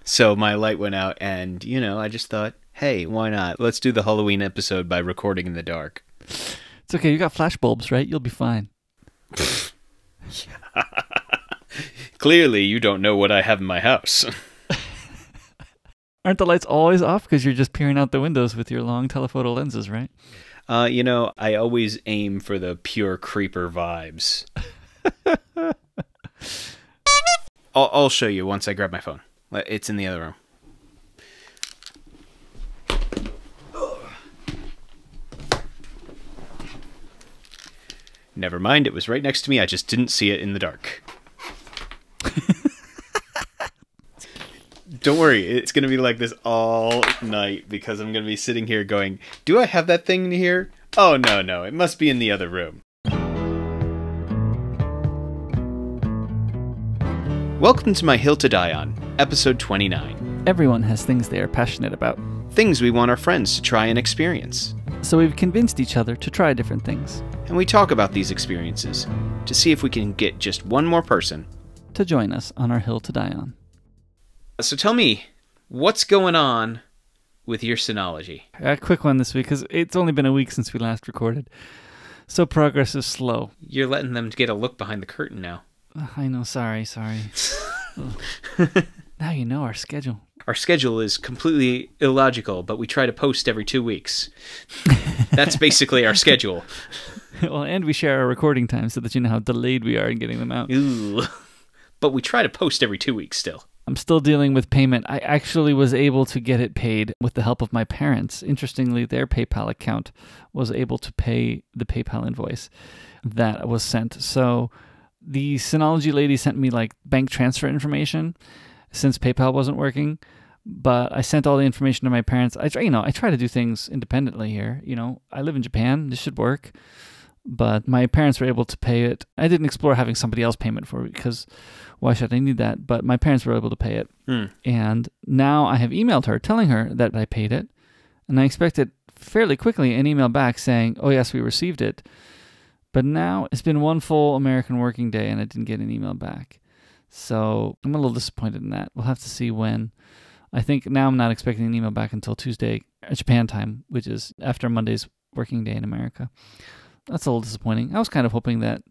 So my light went out and, I just thought, hey, why not? Let's do the Halloween episode by recording in the dark. It's okay. You got flash bulbs, right? You'll be fine. Clearly, you don't know what I have in my house. Aren't the lights always off because you're just peering out the windows with your long telephoto lenses, right? I always aim for the pure creeper vibes. I'll show you once I grab my phone. It's in the other room. Never mind, it was right next to me. I just didn't see it in the dark. Don't worry, it's going to be like this all night because I'm going to be sitting here going, do I have that thing here? Oh, no, it must be in the other room. Welcome to My Hill to Die On, episode 29. Everyone has things they are passionate about. Things we want our friends to try and experience. So we've convinced each other to try different things. And we talk about these experiences to see if we can get just one more person to join us on our hill to die on. So tell me, what's going on with your Synology? A quick one this week, because it's only been a week since we last recorded. So progress is slow. You're letting them get a look behind the curtain now. I know, sorry. Now you know our schedule. Our schedule is completely illogical, but we try to post every 2 weeks. That's basically our schedule. Well, and we share our recording time so that you know how delayed we are in getting them out. Ooh. But we try to post every 2 weeks still. I'm still dealing with payment. I actually was able to get it paid with the help of my parents. Interestingly, their PayPal account was able to pay the PayPal invoice that was sent. So the Synology lady sent me like bank transfer information since PayPal wasn't working, but I sent all the information to my parents. I try to do things independently here. I live in Japan. This should work. But my parents were able to pay it. I didn't explore having somebody else payment for it because why should I need that? But my parents were able to pay it. And now I have emailed her telling her that I paid it. And I expected fairly quickly an email back saying, oh yes, we received it. But now it's been one full American working day and I didn't get an email back. So I'm a little disappointed in that. We'll have to see when. I think now I'm not expecting an email back until Tuesday, Japan time, which is after Monday's working day in America. That's a little disappointing. I was kind of hoping that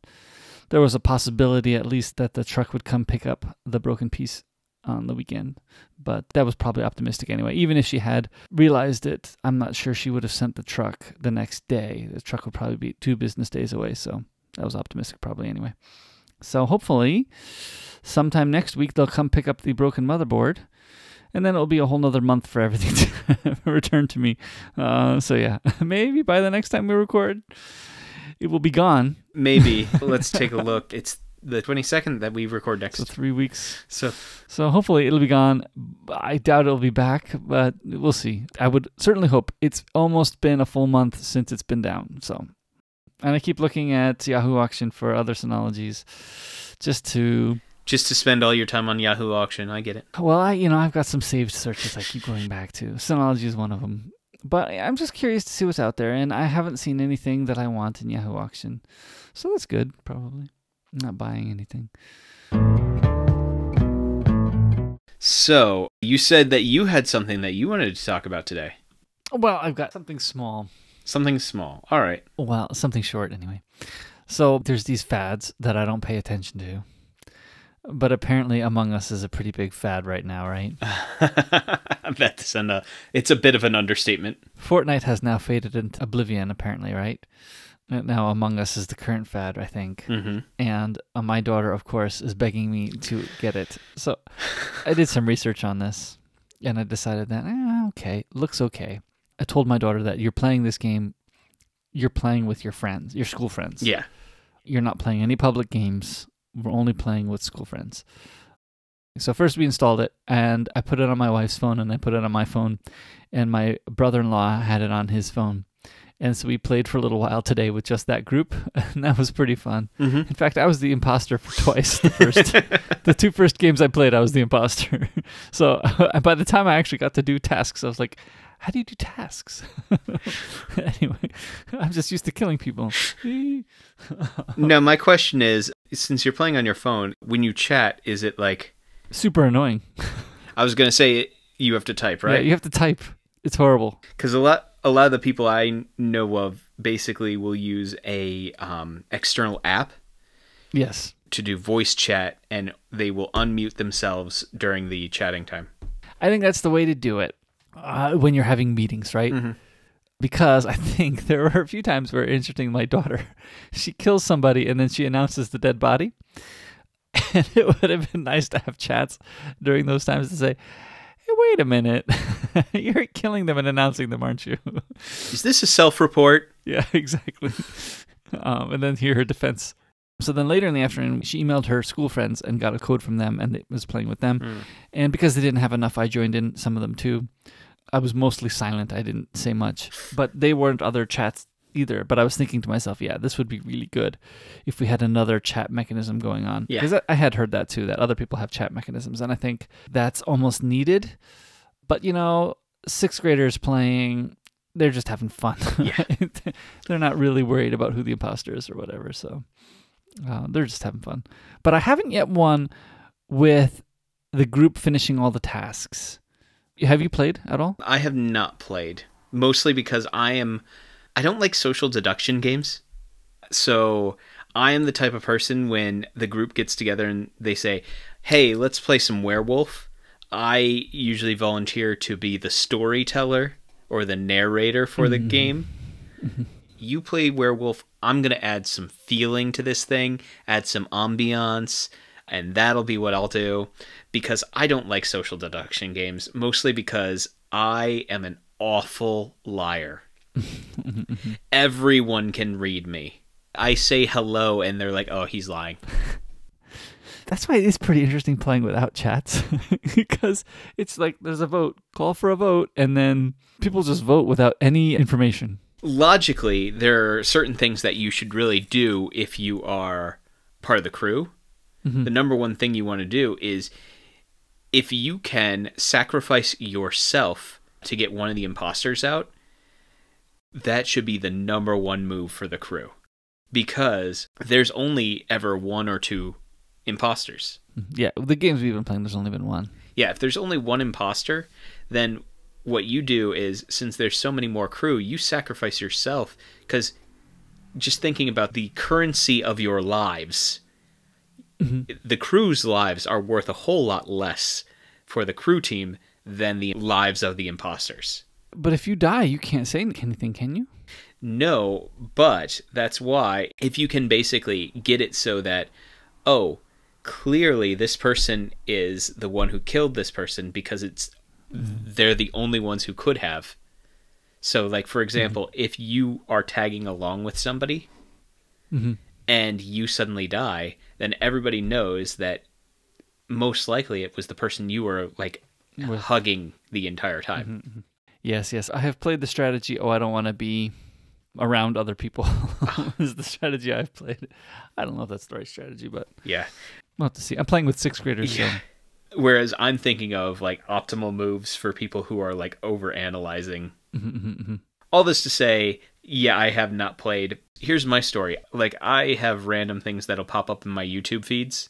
there was a possibility at least that the truck would come pick up the broken piece on the weekend. But that was probably optimistic anyway. Even if she had realized it, I'm not sure she would have sent the truck the next day. The truck would probably be 2 business days away. So that was optimistic probably anyway. So hopefully sometime next week they'll come pick up the broken motherboard. And then it'll be a whole nother month for everything to return to me. So yeah, maybe by the next time we record, it will be gone. Maybe. Let's take a look. It's the 22nd that we record next. So 3 weeks. So hopefully it'll be gone. I doubt it'll be back, but we'll see. I would certainly hope. It's almost been a full month since it's been down. And I keep looking at Yahoo Auction for other Synologies just to spend all your time on Yahoo Auction. I get it. Well, I've got some saved searches I keep going back to. Synology is one of them. But I'm just curious to see what's out there, and I haven't seen anything that I want in Yahoo Auction. So that's good, probably. I'm not buying anything. So, you said that you had something that you wanted to talk about today. Well, I've got something small. Something small. All right. Well, something short, anyway. So, there's these fads that I don't pay attention to. But apparently Among Us is a pretty big fad right now, right? It's a bit of an understatement. Fortnite has now faded into oblivion, apparently, right? Now Among Us is the current fad, I think. Mm-hmm. And my daughter, of course, is begging me to get it. So I did some research on this, and I decided that, okay, looks okay. I told my daughter that you're playing this game, you're playing with your friends, your school friends. Yeah. You're not playing any public games. We're only playing with school friends. So first we installed it, and I put it on my wife's phone, and I put it on my phone, and my brother-in-law had it on his phone. And so we played for a little while today with just that group, and that was pretty fun. Mm-hmm. In fact, I was the imposter for twice. The 2 first games I played, I was the imposter. So by the time I actually got to do tasks, I was like, how do you do tasks? Anyway, I'm just used to killing people. No, my question is, since you're playing on your phone, when you chat, is it like... Super annoying. I was going to say you have to type, right? Yeah, you have to type. It's horrible. Because a lot of the people I know of basically will use a external app. Yes. To do voice chat, and they will unmute themselves during the chatting time. I think that's the way to do it when you're having meetings, right? Mm-hmm. Because I think there were a few times where, interesting, my daughter, she kills somebody and then she announces the dead body. And it would have been nice to have chats during those times to say, hey, wait a minute. You're killing them and announcing them, aren't you? Is this a self-report? Yeah, exactly. And then hear her defense. So then later in the afternoon, she emailed her school friends and got a code from them and was playing with them. And because they didn't have enough, I joined in some of them too. I was mostly silent. I didn't say much. But they weren't other chats either. But I was thinking to myself, yeah, this would be really good if we had another chat mechanism going on. Yeah. Because I had heard that too, that other people have chat mechanisms. And I think that's almost needed. But, you know, sixth graders playing, they're just having fun. Yeah. They're not really worried about who the imposter is or whatever. So they're just having fun. But I haven't yet won with the group finishing all the tasks. Have you played at all? I have not played, mostly because I don't like social deduction games. So I am the type of person when the group gets together and they say, hey, let's play some werewolf. I usually volunteer to be the storyteller or the narrator for the game. You play werewolf, I'm going to add some feeling to this thing, add some ambiance, and that'll be what I'll do. Because I don't like social deduction games, mostly because I am an awful liar. Everyone can read me. I say hello and they're like, oh, he's lying. That's why it's pretty interesting playing without chats. Because it's like there's a vote, call for a vote, and then people just vote without any information. Logically, there are certain things that you should really do if you are part of the crew. The number one thing you want to do is, if you can sacrifice yourself to get one of the imposters out, that should be the number one move for the crew. Because there's only ever one or two imposters. Yeah, the games we've been playing, there's only been one. Yeah, if there's only one imposter, then what you do is, since there's so many more crew, you sacrifice yourself. Because just thinking about the currency of your lives, the crew's lives are worth a whole lot less for the crew team than the lives of the imposters. But if you die, you can't say anything, can you? No, but that's why, if you can basically get it so that, oh, clearly this person is the one who killed this person because they're the only ones who could have. So, like, for example, if you are tagging along with somebody and you suddenly die, then everybody knows that most likely it was the person you were, like, hugging the entire time. Yes. I have played the strategy, I don't want to be around other people is the strategy I've played. I don't know if that's the right strategy, but yeah, we'll have to see. I'm playing with sixth graders. Yeah. So. Whereas I'm thinking of like optimal moves for people who are like over analyzing. All this to say, yeah, I have not played. Here's my story. Like, I have random things that'll pop up in my YouTube feeds.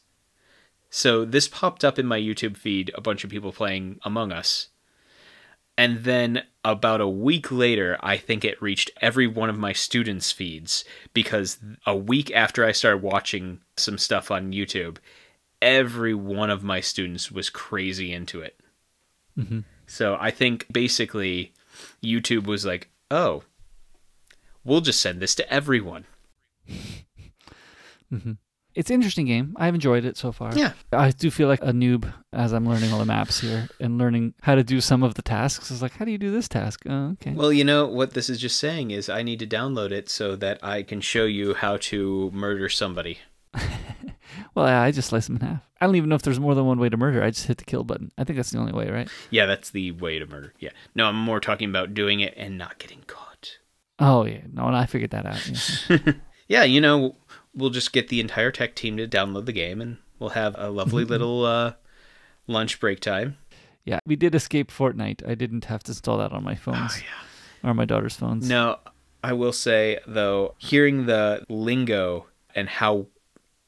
So this popped up in my YouTube feed, a bunch of people playing Among Us. And then about a week later, I think it reached every one of my students' feeds, because a week after I started watching some stuff on YouTube, every one of my students was crazy into it. So I think basically YouTube was like, oh, we'll just send this to everyone. It's an interesting game. I've enjoyed it so far. Yeah. I do feel like a noob as I'm learning all the maps here and learning how to do some of the tasks. It's like, how do you do this task? Oh, okay. Well, you know, what this is just saying is I need to download it so that I can show you how to murder somebody. Well, I just slice them in half. I don't even know if there's more than one way to murder. I just hit the kill button. I think that's the only way, right? Yeah, that's the way to murder. Yeah. No, I'm more talking about doing it and not getting caught. Oh, yeah. No, and I figured that out. Yeah. Yeah, you know, we'll just get the entire tech team to download the game, and we'll have a lovely little lunch break time. Yeah, we did escape Fortnite. I didn't have to install that on my phones. Oh, yeah. Or my daughter's phones. No, I will say, though, hearing the lingo and how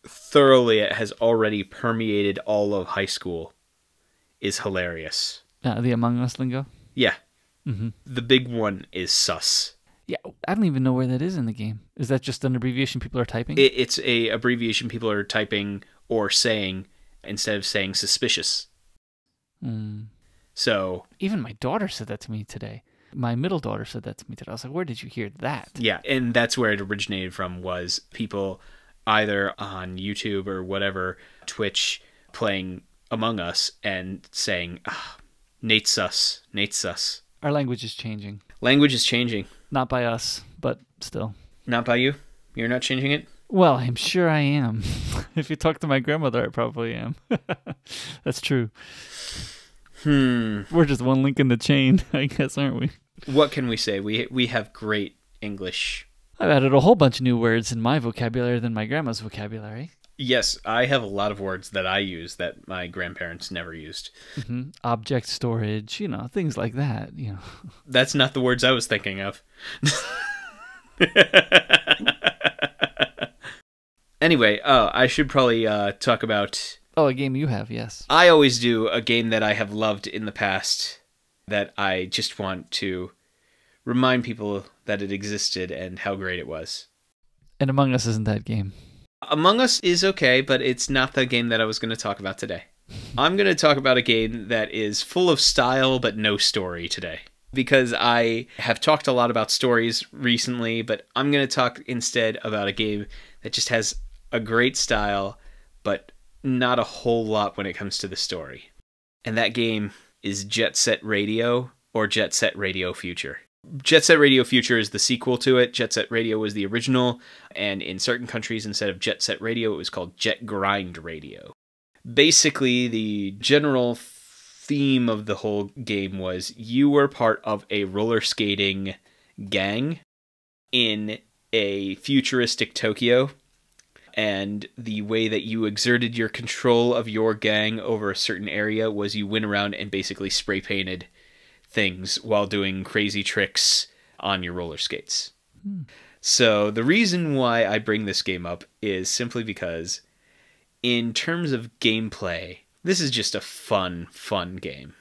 thoroughly it has already permeated all of high school is hilarious. The Among Us lingo? Yeah. Mm-hmm. The big one is sus. Yeah, I don't even know where that is in the game. Is that just an abbreviation people are typing? It's a abbreviation people are typing or saying instead of saying suspicious. Mm. So even my daughter said that to me today. My middle daughter said that to me today. I was like, where did you hear that? Yeah, and that's where it originated from, was people either on YouTube or whatever, Twitch, playing Among Us and saying, Nate's sus, Nate's sus. Our language is changing. Language is changing. Not by us, but still. Not by you? You're not changing it? Well, I'm sure I am. If you talk to my grandmother, I probably am. That's true. We're just one link in the chain, I guess, aren't we? What can we say? We have great English. I've added a whole bunch of new words in my vocabulary than my grandma's vocabulary. Yes, I have a lot of words that I use that my grandparents never used. Mm-hmm. Object storage, things like that. That's not the words I was thinking of. Anyway, I should probably talk about... Oh, a game you have, yes. I always do a game that I have loved in the past that I just want to remind people that it existed and how great it was. And Among Us isn't that game. Among Us is okay, but it's not the game that I was going to talk about today. I'm going to talk about a game that is full of style but no story today. Because I have talked a lot about stories recently, but I'm going to talk instead about a game that just has a great style, but not a whole lot when it comes to the story. And that game is Jet Set Radio, or Jet Set Radio Future. Jet Set Radio Future is the sequel to it. Jet Set Radio was the original, and in certain countries, instead of Jet Set Radio, it was called Jet Grind Radio. Basically, the general theme of the whole game was you were part of a roller skating gang in a futuristic Tokyo, and the way that you exerted your control of your gang over a certain area was you went around and basically spray painted things while doing crazy tricks on your roller skates. So the reason why I bring this game up is simply because in terms of gameplay, this is just a fun game.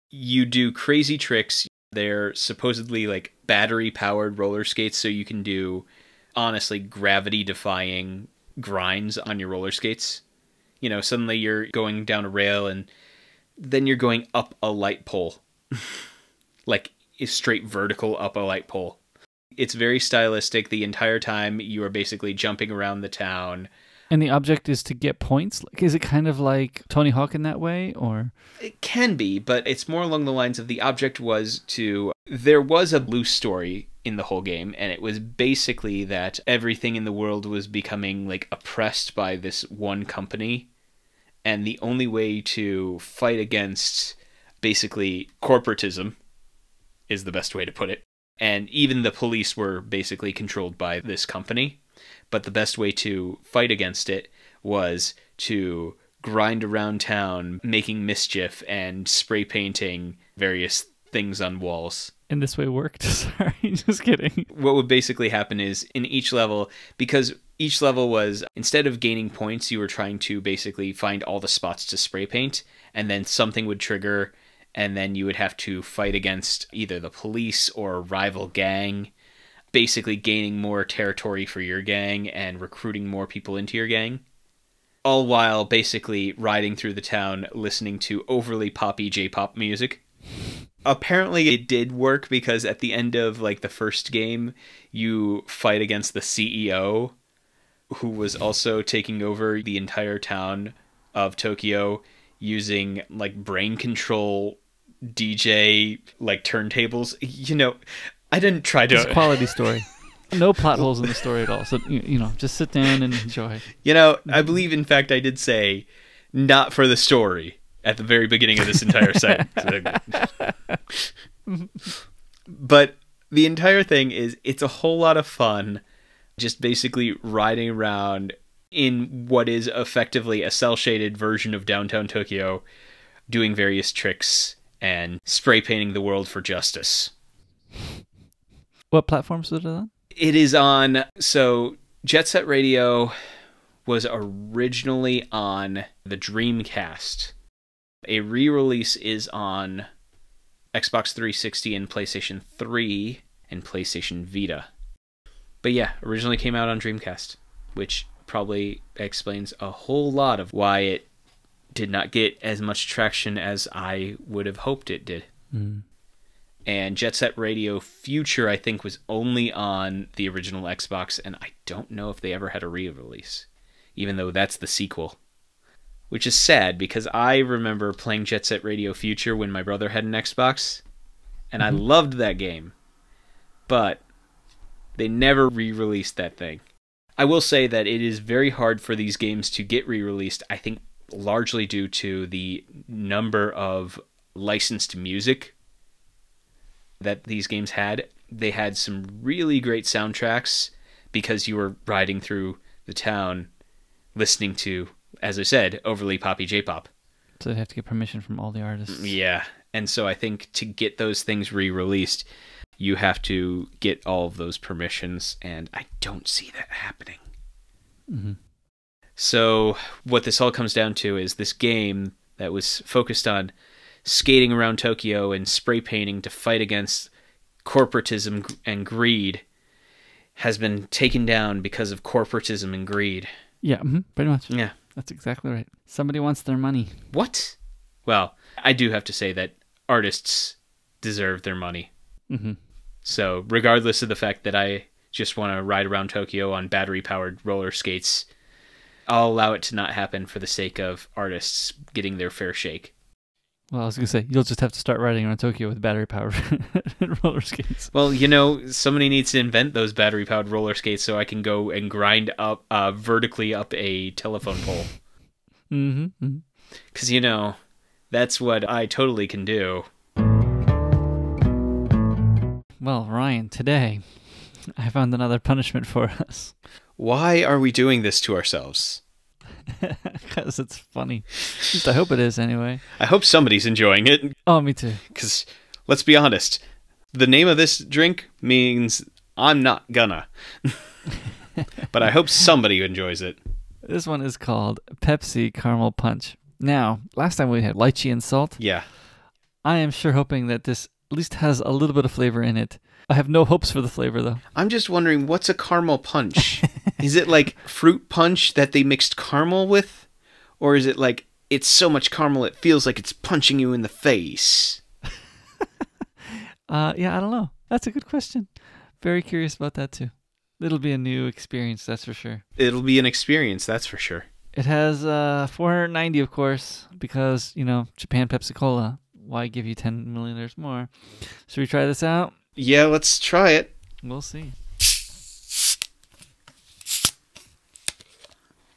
You do crazy tricks. They're supposedly like battery-powered roller skates, so you can do, honestly, gravity-defying grinds on your roller skates. Suddenly you're going down a rail and then you're going up a light pole. Like a straight vertical up a light pole. It's very stylistic. The entire time you are basically jumping around the town. And the object is to get points? Is it kind of like Tony Hawk in that way, or? It can be, but it's more along the lines of the object was to... There was a loose story in the whole game, and it was basically that everything in the world was becoming like oppressed by this one company, and the only way to fight against basically corporatism is the best way to put it. And even the police were basically controlled by this company. But the best way to fight against it was to grind around town, making mischief and spray painting various things on walls. And this way worked? Sorry, just kidding. What would basically happen is in each level, because each level was, instead of gaining points, you were trying to basically find all the spots to spray paint, and then something would trigger, and then you would have to fight against either the police or a rival gang, basically gaining more territory for your gang and recruiting more people into your gang. All while basically riding through the town listening to overly poppy J-pop music. Apparently it did work because at the end of like the first game, you fight against the CEO, who was also taking over the entire town of Tokyo using like brain control DJ like turntables. I didn't try to... It's a quality story. No plot holes in the story at all. So, just sit down and enjoy. I believe, in fact, I did say, not for the story, at the very beginning of this entire sentence. But the entire thing is, it's a whole lot of fun, just basically riding around in what is effectively a cel-shaded version of downtown Tokyo, doing various tricks, and spray painting the world for justice. What platforms is it on? It is on... So, Jet Set Radio was originally on the Dreamcast. A re-release is on Xbox 360 and PlayStation 3 and PlayStation Vita. But yeah, originally came out on Dreamcast, which probably explains a whole lot of why it did not get as much traction as I would have hoped it did. Mm. And Jet Set Radio Future, I think, was only on the original Xbox, and I don't know if they ever had a re-release, even though that's the sequel. Which is sad, because I remember playing Jet Set Radio Future when my brother had an Xbox, and I loved that game. But they never re-released that thing. I will say that it is very hard for these games to get re-released, I think largely due to the number of licensed music that these games had. They had some really great soundtracks because you were riding through the town listening to, as I said, overly poppy J-pop. So they have to get permission from all the artists. Yeah, and so I think to get those things re-released, you have to get all of those permissions, and I don't see that happening. Mm-hmm. So what this all comes down to is this game that was focused on skating around Tokyo and spray painting to fight against corporatism and greed has been taken down because of corporatism and greed. Yeah, pretty much. Yeah. That's exactly right. Somebody wants their money. What? Well, I do have to say that artists deserve their money. Mm-hmm. So regardless of the fact that I just want to ride around Tokyo on battery-powered roller skates, I'll allow it to not happen for the sake of artists getting their fair shake. Well, I was going to say, you'll just have to start riding around Tokyo with battery-powered roller skates. Well, somebody needs to invent those battery-powered roller skates so I can go and grind up vertically up a telephone pole. Mm-hmm. Because, that's what I totally can do. Well, Ryan, today I found another punishment for us. Why are we doing this to ourselves? Because it's funny. At least I hope it is, anyway. I hope somebody's enjoying it. Oh, me too. Because, let's be honest, the name of this drink means I'm not gonna. But I hope somebody enjoys it. This one is called Pepsi Caramel Punch. Now, last time we had lychee and salt. Yeah. I am sure hoping that this at least has a little bit of flavor in it. I have no hopes for the flavor, though. I'm just wondering, what's a caramel punch? Is it like fruit punch that they mixed caramel with? Or is it like, it's so much caramel it feels like it's punching you in the face? Yeah, I don't know. That's a good question. Very curious about that, too. It'll be a new experience, that's for sure. It'll be an experience, that's for sure. It has 490, of course, because, Japan Pepsi Cola. Why give you 10 milliliters more? Should we try this out? Yeah, let's try it. We'll see.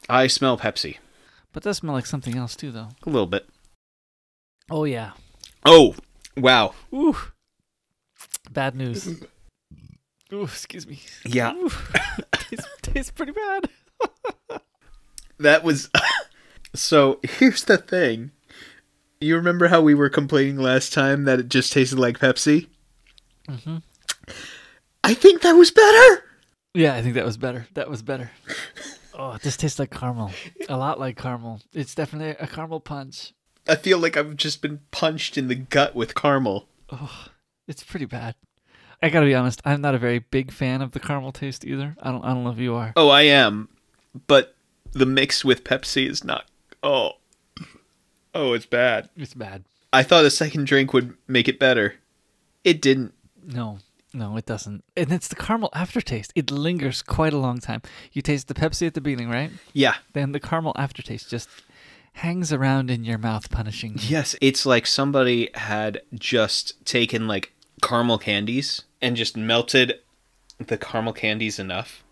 I smell Pepsi. But it does smell like something else, too, though. A little bit. Oh, yeah. Oh, wow. Ooh. Bad news. Ooh, excuse me. Yeah. Ooh. Tastes pretty bad. That was... So, here's the thing. You remember how we were complaining last time that it just tasted like Pepsi? Mm-hmm. I think that was better. Yeah, I think that was better. That was better. Oh, it just tastes like caramel. A lot like caramel. It's definitely a caramel punch. I feel like I've just been punched in the gut with caramel. Oh, it's pretty bad. I gotta be honest, I'm not a very big fan of the caramel taste either. I don't know if you are. Oh, I am. But the mix with Pepsi is not... Oh, it's bad. It's bad. I thought a second drink would make it better. It didn't. No, it doesn't. And it's the caramel aftertaste. It lingers quite a long time. You taste the Pepsi at the beginning, right? Yeah. Then the caramel aftertaste just hangs around in your mouth, punishing you. Yes, it's like somebody had just taken like caramel candies and just melted the caramel candies enough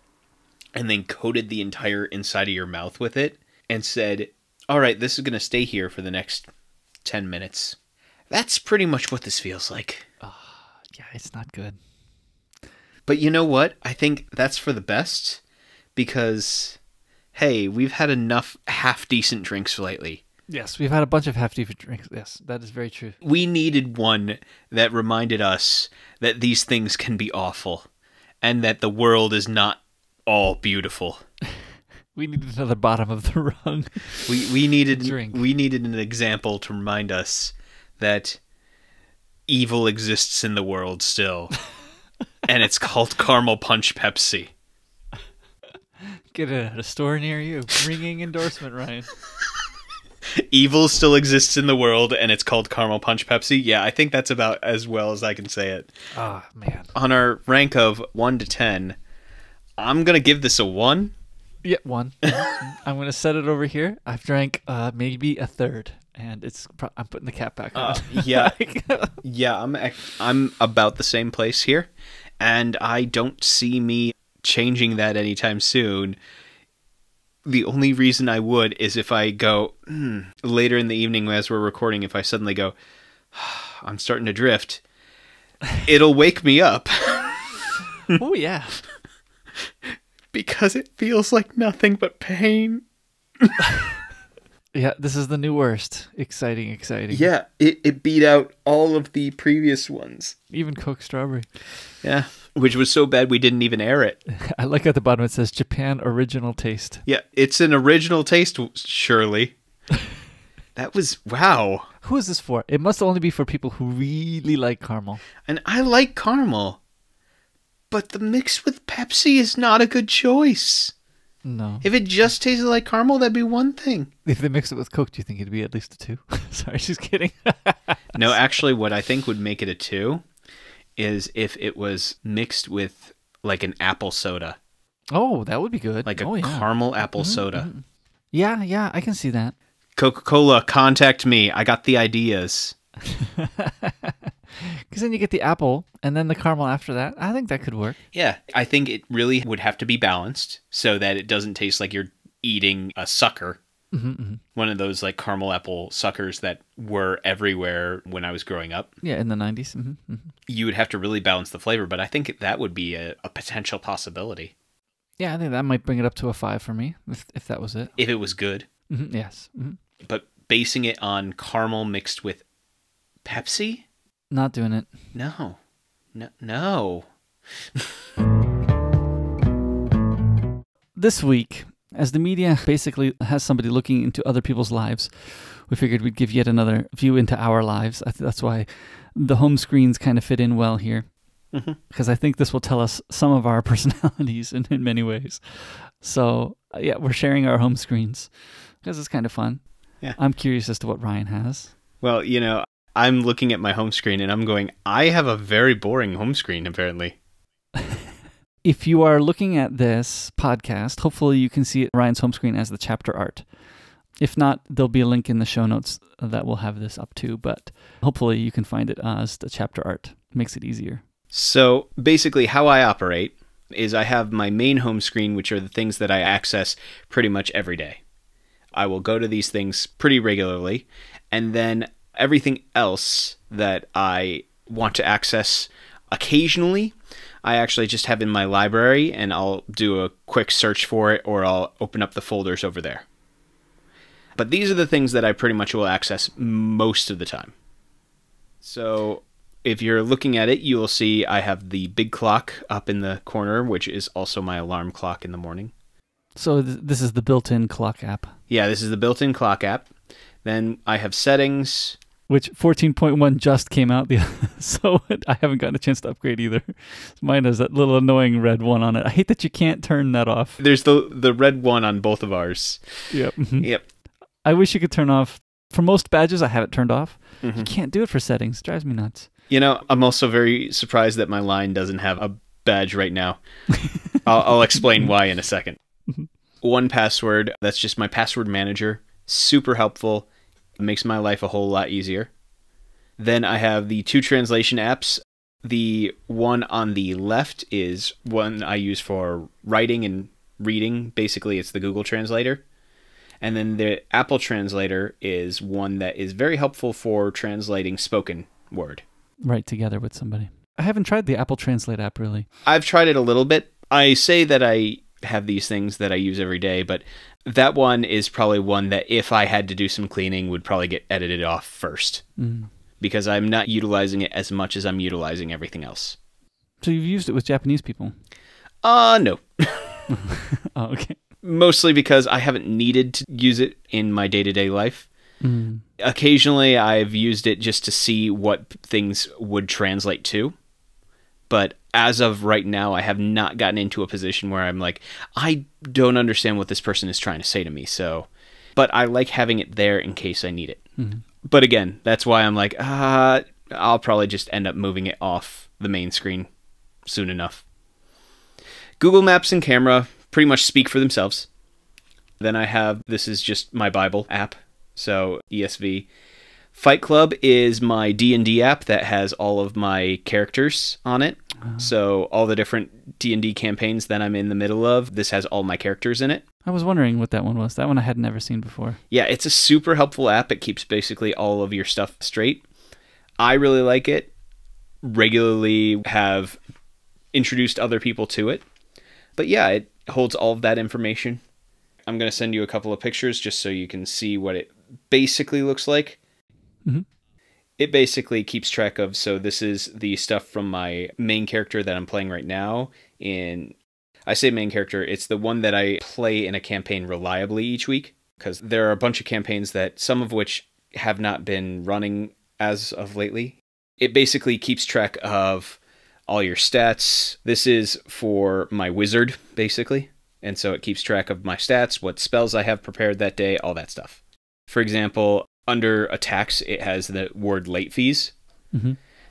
and then coated the entire inside of your mouth with it and said, all right, this is going to stay here for the next 10 minutes. That's pretty much what this feels like. Yeah, it's not good. But you know what? I think that's for the best because, hey, we've had enough half-decent drinks lately. Yes, we've had a bunch of half-decent drinks. Yes, that is very true. We needed one that reminded us that these things can be awful and that the world is not all beautiful. We needed another bottom of the rung. We needed drink. We needed an example to remind us that evil exists in the world still, and it's called Caramel Punch Pepsi. Get it at a store near you. Ringing endorsement, Ryan. Evil still exists in the world, and it's called Caramel Punch Pepsi. Yeah, I think that's about as well as I can say it. Oh, man. On our rank of 1 to 10, I'm going to give this a 1. Yeah, 1. I'm going to set it over here. I've drank maybe a third, and I'm putting the cap back on. Yeah. Yeah, I'm about the same place here, and I don't see me changing that anytime soon. The only reason I would is if I go later in the evening as we're recording, if I suddenly go, I'm starting to drift, it'll wake me up. Oh, yeah. Because it feels like nothing but pain. Yeah, this is the new worst. Exciting. Yeah, it beat out all of the previous ones. Even Coke Strawberry. Yeah, which was so bad we didn't even air it. I like at the bottom it says Japan original taste. Yeah, it's an original taste, surely. That was, wow. Who is this for? It must only be for people who really like caramel. And I like caramel. But the mix with Pepsi is not a good choice. No. If it just tasted like caramel, that'd be one thing. If they mix it with Coke, do you think it'd be at least a 2? Sorry, just kidding. No, actually, what I think would make it a 2 is if it was mixed with like an apple soda. Oh, that would be good. Like a caramel apple soda. Mm-hmm. Yeah, I can see that. Coca-Cola, contact me. I got the ideas. Because then you get the apple and then the caramel after that. I think that could work. Yeah, I think it really would have to be balanced so that it doesn't taste like you're eating a sucker. One of those like caramel apple suckers that were everywhere when I was growing up. Yeah, in the 90s. You would have to really balance the flavor, but I think that would be a potential possibility. Yeah, I think that might bring it up to a 5 for me, if that was it. If it was good. Yes. But basing it on caramel mixed with Pepsi? Not doing it. No. This week, as the media basically has somebody looking into other people's lives, we figured we'd give yet another view into our lives. That's why the home screens kind of fit in well here. Because I think this will tell us some of our personalities in many ways. So, yeah, we're sharing our home screens because it's kind of fun. Yeah. I'm curious as to what Ryan has. Well, I'm looking at my home screen and I'm going, I have a very boring home screen, apparently. If you are looking at this podcast, hopefully you can see Ryan's home screen as the chapter art. If not, there'll be a link in the show notes that will have this up too, but hopefully you can find it as the chapter art. Makes it easier. So basically how I operate is I have my main home screen, which are the things that I access pretty much every day. I will go to these things pretty regularly, and then everything else that I want to access occasionally, I actually just have in my library, and I'll do a quick search for it, or I'll open up the folders over there. But these are the things that I pretty much will access most of the time. So if you're looking at it, you will see I have the big clock up in the corner, which is also my alarm clock in the morning. So this is the built-in clock app. Yeah, this is the built-in clock app. Then I have settings, which 14.1 just came out, so I haven't gotten a chance to upgrade either. Mine has that little annoying red one on it. I hate that you can't turn that off. There's the red one on both of ours. Yep. Yep. I wish you could turn off. For most badges, I have it turned off. You can't do it for settings. It drives me nuts. I'm also very surprised that my line doesn't have a badge right now. I'll explain why in a second. 1Password, that's just my password manager. Super helpful. It makes my life a whole lot easier. Then I have the 2 translation apps. The one on the left is one I use for writing and reading. Basically, it's the Google Translator. And then the Apple Translator is one that is very helpful for translating spoken word. Right, together with somebody. I haven't tried the Apple Translate app, really. I've tried it a little bit. I say that I have these things that I use every day, but that one is probably one that if I had to do some cleaning would probably get edited off first. Because I'm not utilizing it as much as I'm utilizing everything else. So you've used it with Japanese people? No. Oh, okay. mostly because I haven't needed to use it in my day-to-day life. Occasionally, I've used it just to see what things would translate to. But as of right now, I have not gotten into a position where I'm like, I don't understand what this person is trying to say to me. So, but I like having it there in case I need it. But again, that's why I'm like, I'll probably just end up moving it off the main screen soon enough. Google Maps and camera pretty much speak for themselves. Then I have, this is just my Bible app, so ESV. Fight Club is my D&D app that has all of my characters on it. So all the different D&D campaigns that I'm in the middle of, this has all my characters in it. I was wondering what that one was. That one I had never seen before. Yeah, it's a super helpful app. It keeps basically all of your stuff straight. I really like it. Regularly have introduced other people to it. But yeah, it holds all of that information. I'm going to send you a couple of pictures just so you can see what it basically looks like. It basically keeps track of, so this is the stuff from my main character that I'm playing right now. I say main character, it's the one that I play in a campaign reliably each week, because there are a bunch of campaigns that some of which have not been running as of lately. It basically keeps track of all your stats. This is for my wizard, basically. And so it keeps track of my stats, what spells I have prepared that day, all that stuff. For example, under attacks, it has the word late fees.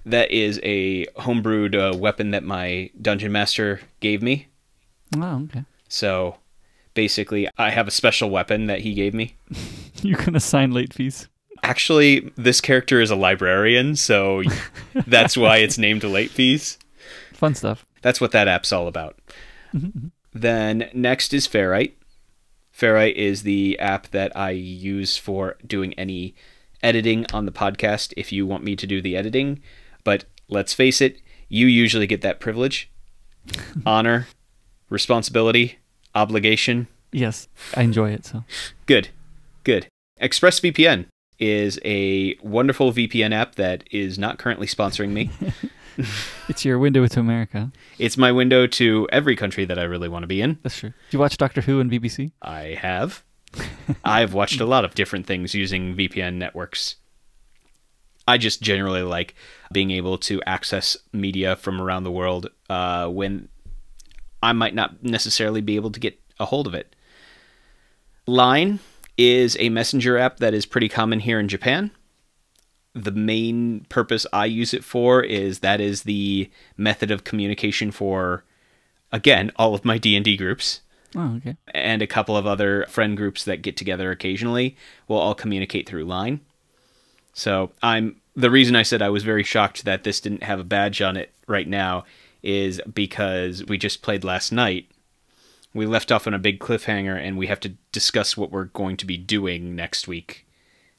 That is a homebrewed weapon that my dungeon master gave me. Oh, okay. So basically, I have a special weapon that he gave me. You can assign late fees. Actually, this character is a librarian, so that's why it's named late fees. Fun stuff. That's what that app's all about. Then next is Ferrite. Ferrite is the app that I use for doing any editing on the podcast if you want me to do the editing. But let's face it, you usually get that privilege, honor, responsibility, obligation. Yes, I enjoy it. So Good. ExpressVPN is a wonderful VPN app that is not currently sponsoring me. It's your window to America. It's my window to every country that I really want to be in. That's true. Do you watch Doctor Who and BBC? I have. I've watched a lot of different things using VPN networks. I just generally like being able to access media from around the world when I might not necessarily be able to get a hold of it. Line is a messenger app that is pretty common here in Japan. The main purpose I use it for is that is the method of communication for, again, all of my D&D groups. Oh, okay. And a couple of other friend groups that get together occasionally will all communicate through Line. So the reason I said I was very shocked that this didn't have a badge on it right now is because we just played last night. We left off on a big cliffhanger and we have to discuss what we're going to be doing next week.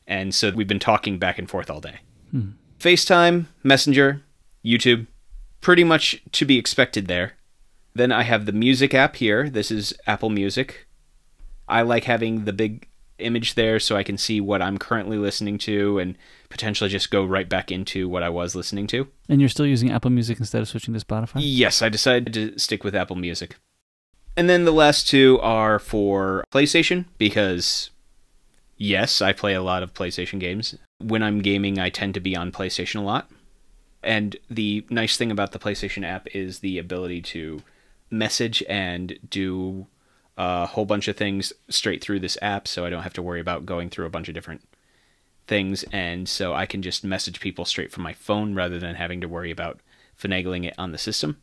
And so we've been talking back and forth all day. FaceTime, Messenger, YouTube, pretty much to be expected there. Then I have the music app here. This is Apple Music. I like having the big image there so I can see what I'm currently listening to and potentially just go right back into what I was listening to. And you're still using Apple Music instead of switching to Spotify? Yes, I decided to stick with Apple Music. And then the last two are for PlayStation because, yes, I play a lot of PlayStation games. When I'm gaming, I tend to be on PlayStation a lot. And the nice thing about the PlayStation app is the ability to message and do a whole bunch of things straight through this app, so I don't have to worry about going through a bunch of different things. And so I can just message people straight from my phone rather than having to worry about finagling it on the system.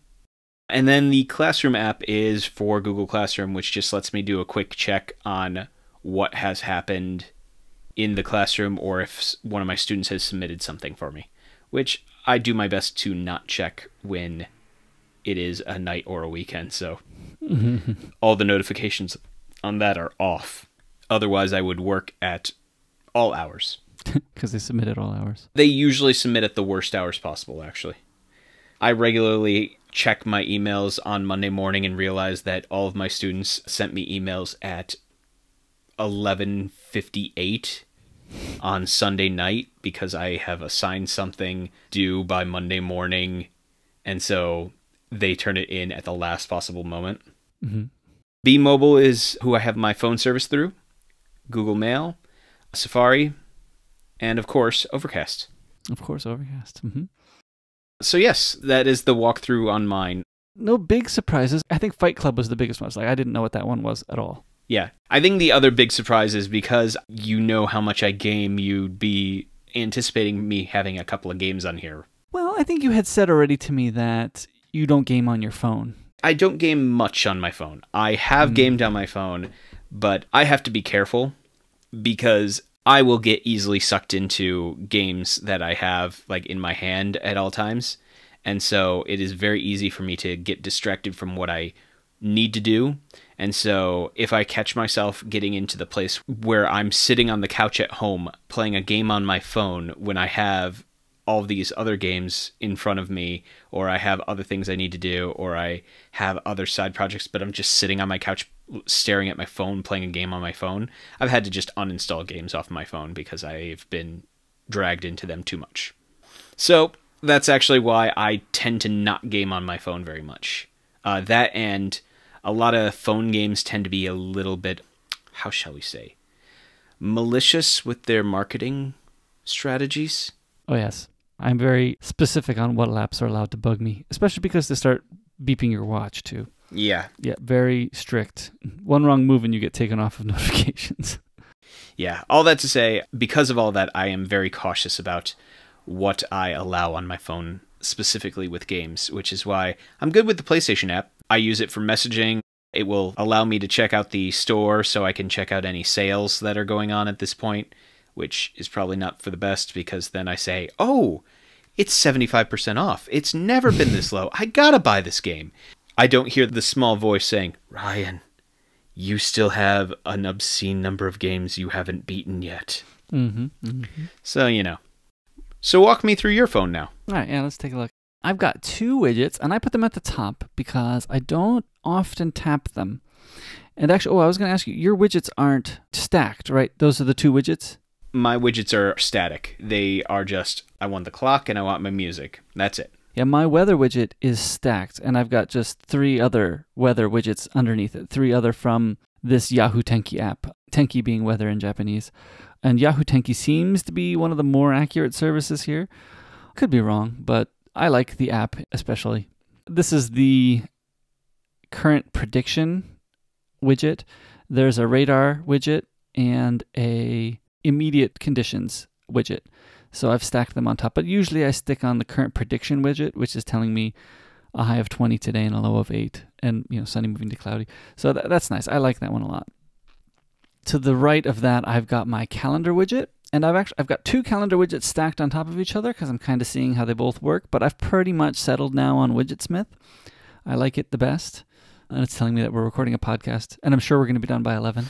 And then the Classroom app is for Google Classroom, which just lets me do a quick check on what has happened in the classroom or if one of my students has submitted something for me, which I do my best to not check when it is a night or a weekend. So all the notifications on that are off. Otherwise, I would work at all hours. Because they submit at all hours. They usually submit at the worst hours possible, actually. I regularly check my emails on Monday morning and realize that all of my students sent me emails at 11:58 on Sunday night because I have assigned something due by Monday morning, and so they turn it in at the last possible moment. B Mobile is who I have my phone service through, Google Mail, Safari, and of course, Overcast. Of course, Overcast. Mm-hmm. So yes, that is the walkthrough on mine. No big surprises. I think Fight Club was the biggest one. I didn't know what that one was at all. Yeah. I think the other big surprise is because you know how much I game, you'd be anticipating me having a couple of games on here. Well, I think you had said already to me that you don't game on your phone. I don't game much on my phone. I have gamed on my phone, but I have to be careful because I will get easily sucked into games that I have like in my hand at all times. And so it is very easy for me to get distracted from what I need to do. And so if I catch myself getting into the place where I'm sitting on the couch at home playing a game on my phone when I have all these other games in front of me, or I have other things I need to do, or I have other side projects, but I'm just sitting on my couch staring at my phone, playing a game on my phone, I've had to just uninstall games off my phone because I've been dragged into them too much. So that's actually why I tend to not game on my phone very much. That and a lot of phone games tend to be a little bit, how shall we say, malicious with their marketing strategies. Oh, yes. I'm very specific on what apps are allowed to bug me, especially because they start beeping your watch, too. Yeah. Yeah, very strict. One wrong move and you get taken off of notifications. Yeah, all that to say, because of all that, I am very cautious about what I allow on my phone, specifically with games, which is why I'm good with the PlayStation app. I use it for messaging. It will allow me to check out the store so I can check out any sales that are going on at this point, which is probably not for the best because then I say, oh, it's 75% off. It's never been this low. I gotta buy this game. I don't hear the small voice saying, Ryan, you still have an obscene number of games you haven't beaten yet. Mm-hmm, mm-hmm. So, you know. So walk me through your phone now. All right, yeah, let's take a look. I've got 2 widgets, and I put them at the top because I don't often tap them. And actually, I was going to ask you, your widgets aren't stacked, right? Those are the 2 widgets? My widgets are static. They are just, I want the clock and I want my music. That's it. Yeah, my weather widget is stacked, and I've got just 3 other weather widgets underneath it. 3 other from this Yahoo Tenki app. Tenki being weather in Japanese. And Yahoo Tenki seems to be one of the more accurate services here. Could be wrong, but I like the app especially. This is the current prediction widget. There's a radar widget and a immediate conditions widget. So I've stacked them on top, but usually I stick on the current prediction widget, which is telling me a high of 20 today and a low of 8, and sunny moving to cloudy. So that's nice. I like that one a lot. To the right of that, I've got my calendar widget, and I've got 2 calendar widgets stacked on top of each other because I'm kind of seeing how they both work, but I've pretty much settled now on Widgetsmith. I like it the best, and it's telling me that we're recording a podcast, and I'm sure we're going to be done by 11.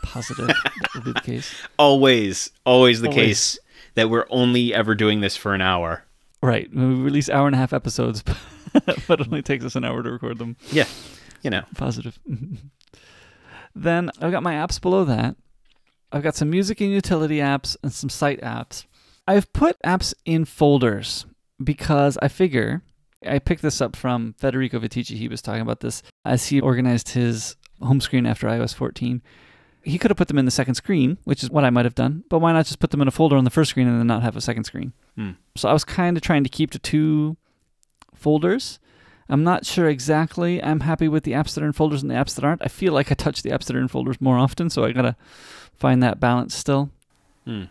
Positive that will be the case. Always the case that we're only ever doing this for an hour. Right. We release hour-and-a-half episodes, but it only takes us an hour to record them. Yeah, Positive. Then I've got my apps below that. I've got some music and utility apps and some site apps. I've put apps in folders because I figure, I picked this up from Federico Vitici. He was talking about this as he organized his home screen after iOS 14. He could have put them in the second screen, which is what I might have done, but why not just put them in a folder on the first screen and then not have a second screen? So I was kind of trying to keep to 2 folders. I'm not sure exactly. I'm happy with the apps that are in folders and the apps that aren't. I feel like I touch the apps that are in folders more often, so I gotta find that balance still.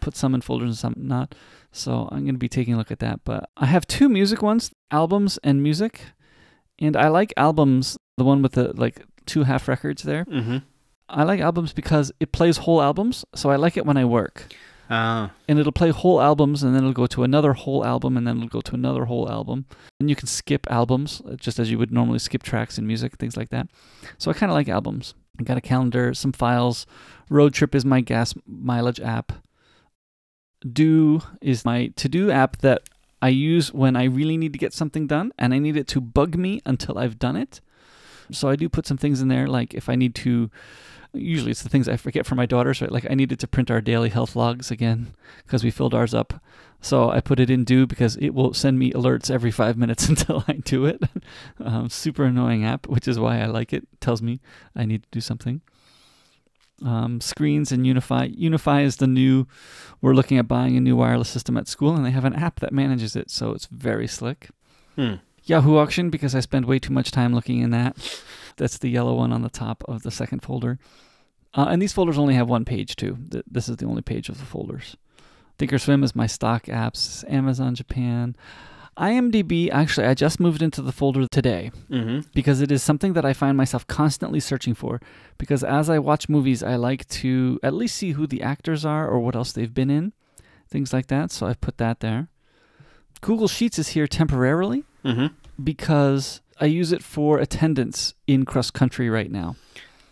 Put some in folders and some not. So I'm going to be taking a look at that. But I have 2 music ones, albums and music. And I like albums, the one with the 2 half records there. Mm-hmm. I like albums because it plays whole albums, so I like it when I work. And it'll play whole albums, and then it'll go to another whole album, and then it'll go to another whole album. And you can skip albums, just as you would normally skip tracks in music, things like that. So I kind of like albums. I got a calendar, some files. Road Trip is my gas mileage app. Do is my to-do app that I use when I really need to get something done, and I need it to bug me until I've done it. So I do put some things in there, like if I need to, usually it's the things I forget for my daughters, right? Like I needed to print our daily health logs again because we filled ours up. So I put it in Do because it will send me alerts every 5 minutes until I do it. Super annoying app, which is why I like it. It tells me I need to do something. Screens and Unify. Unify is the new, we're looking at buying a new wireless system at school, and they have an app that manages it, so it's very slick. Yahoo Auction, because I spend way too much time looking in that. That's the yellow one on the top of the second folder. And these folders only have one page, too. This is the only page of the folders. Thinkorswim is my stock apps. Amazon Japan. IMDb, actually, I just moved into the folder today because it is something that I find myself constantly searching for, because as I watch movies, I like to at least see who the actors are or what else they've been in, things like that, so I've put that there. Google Sheets is here temporarily because I use it for attendance in cross-country right now.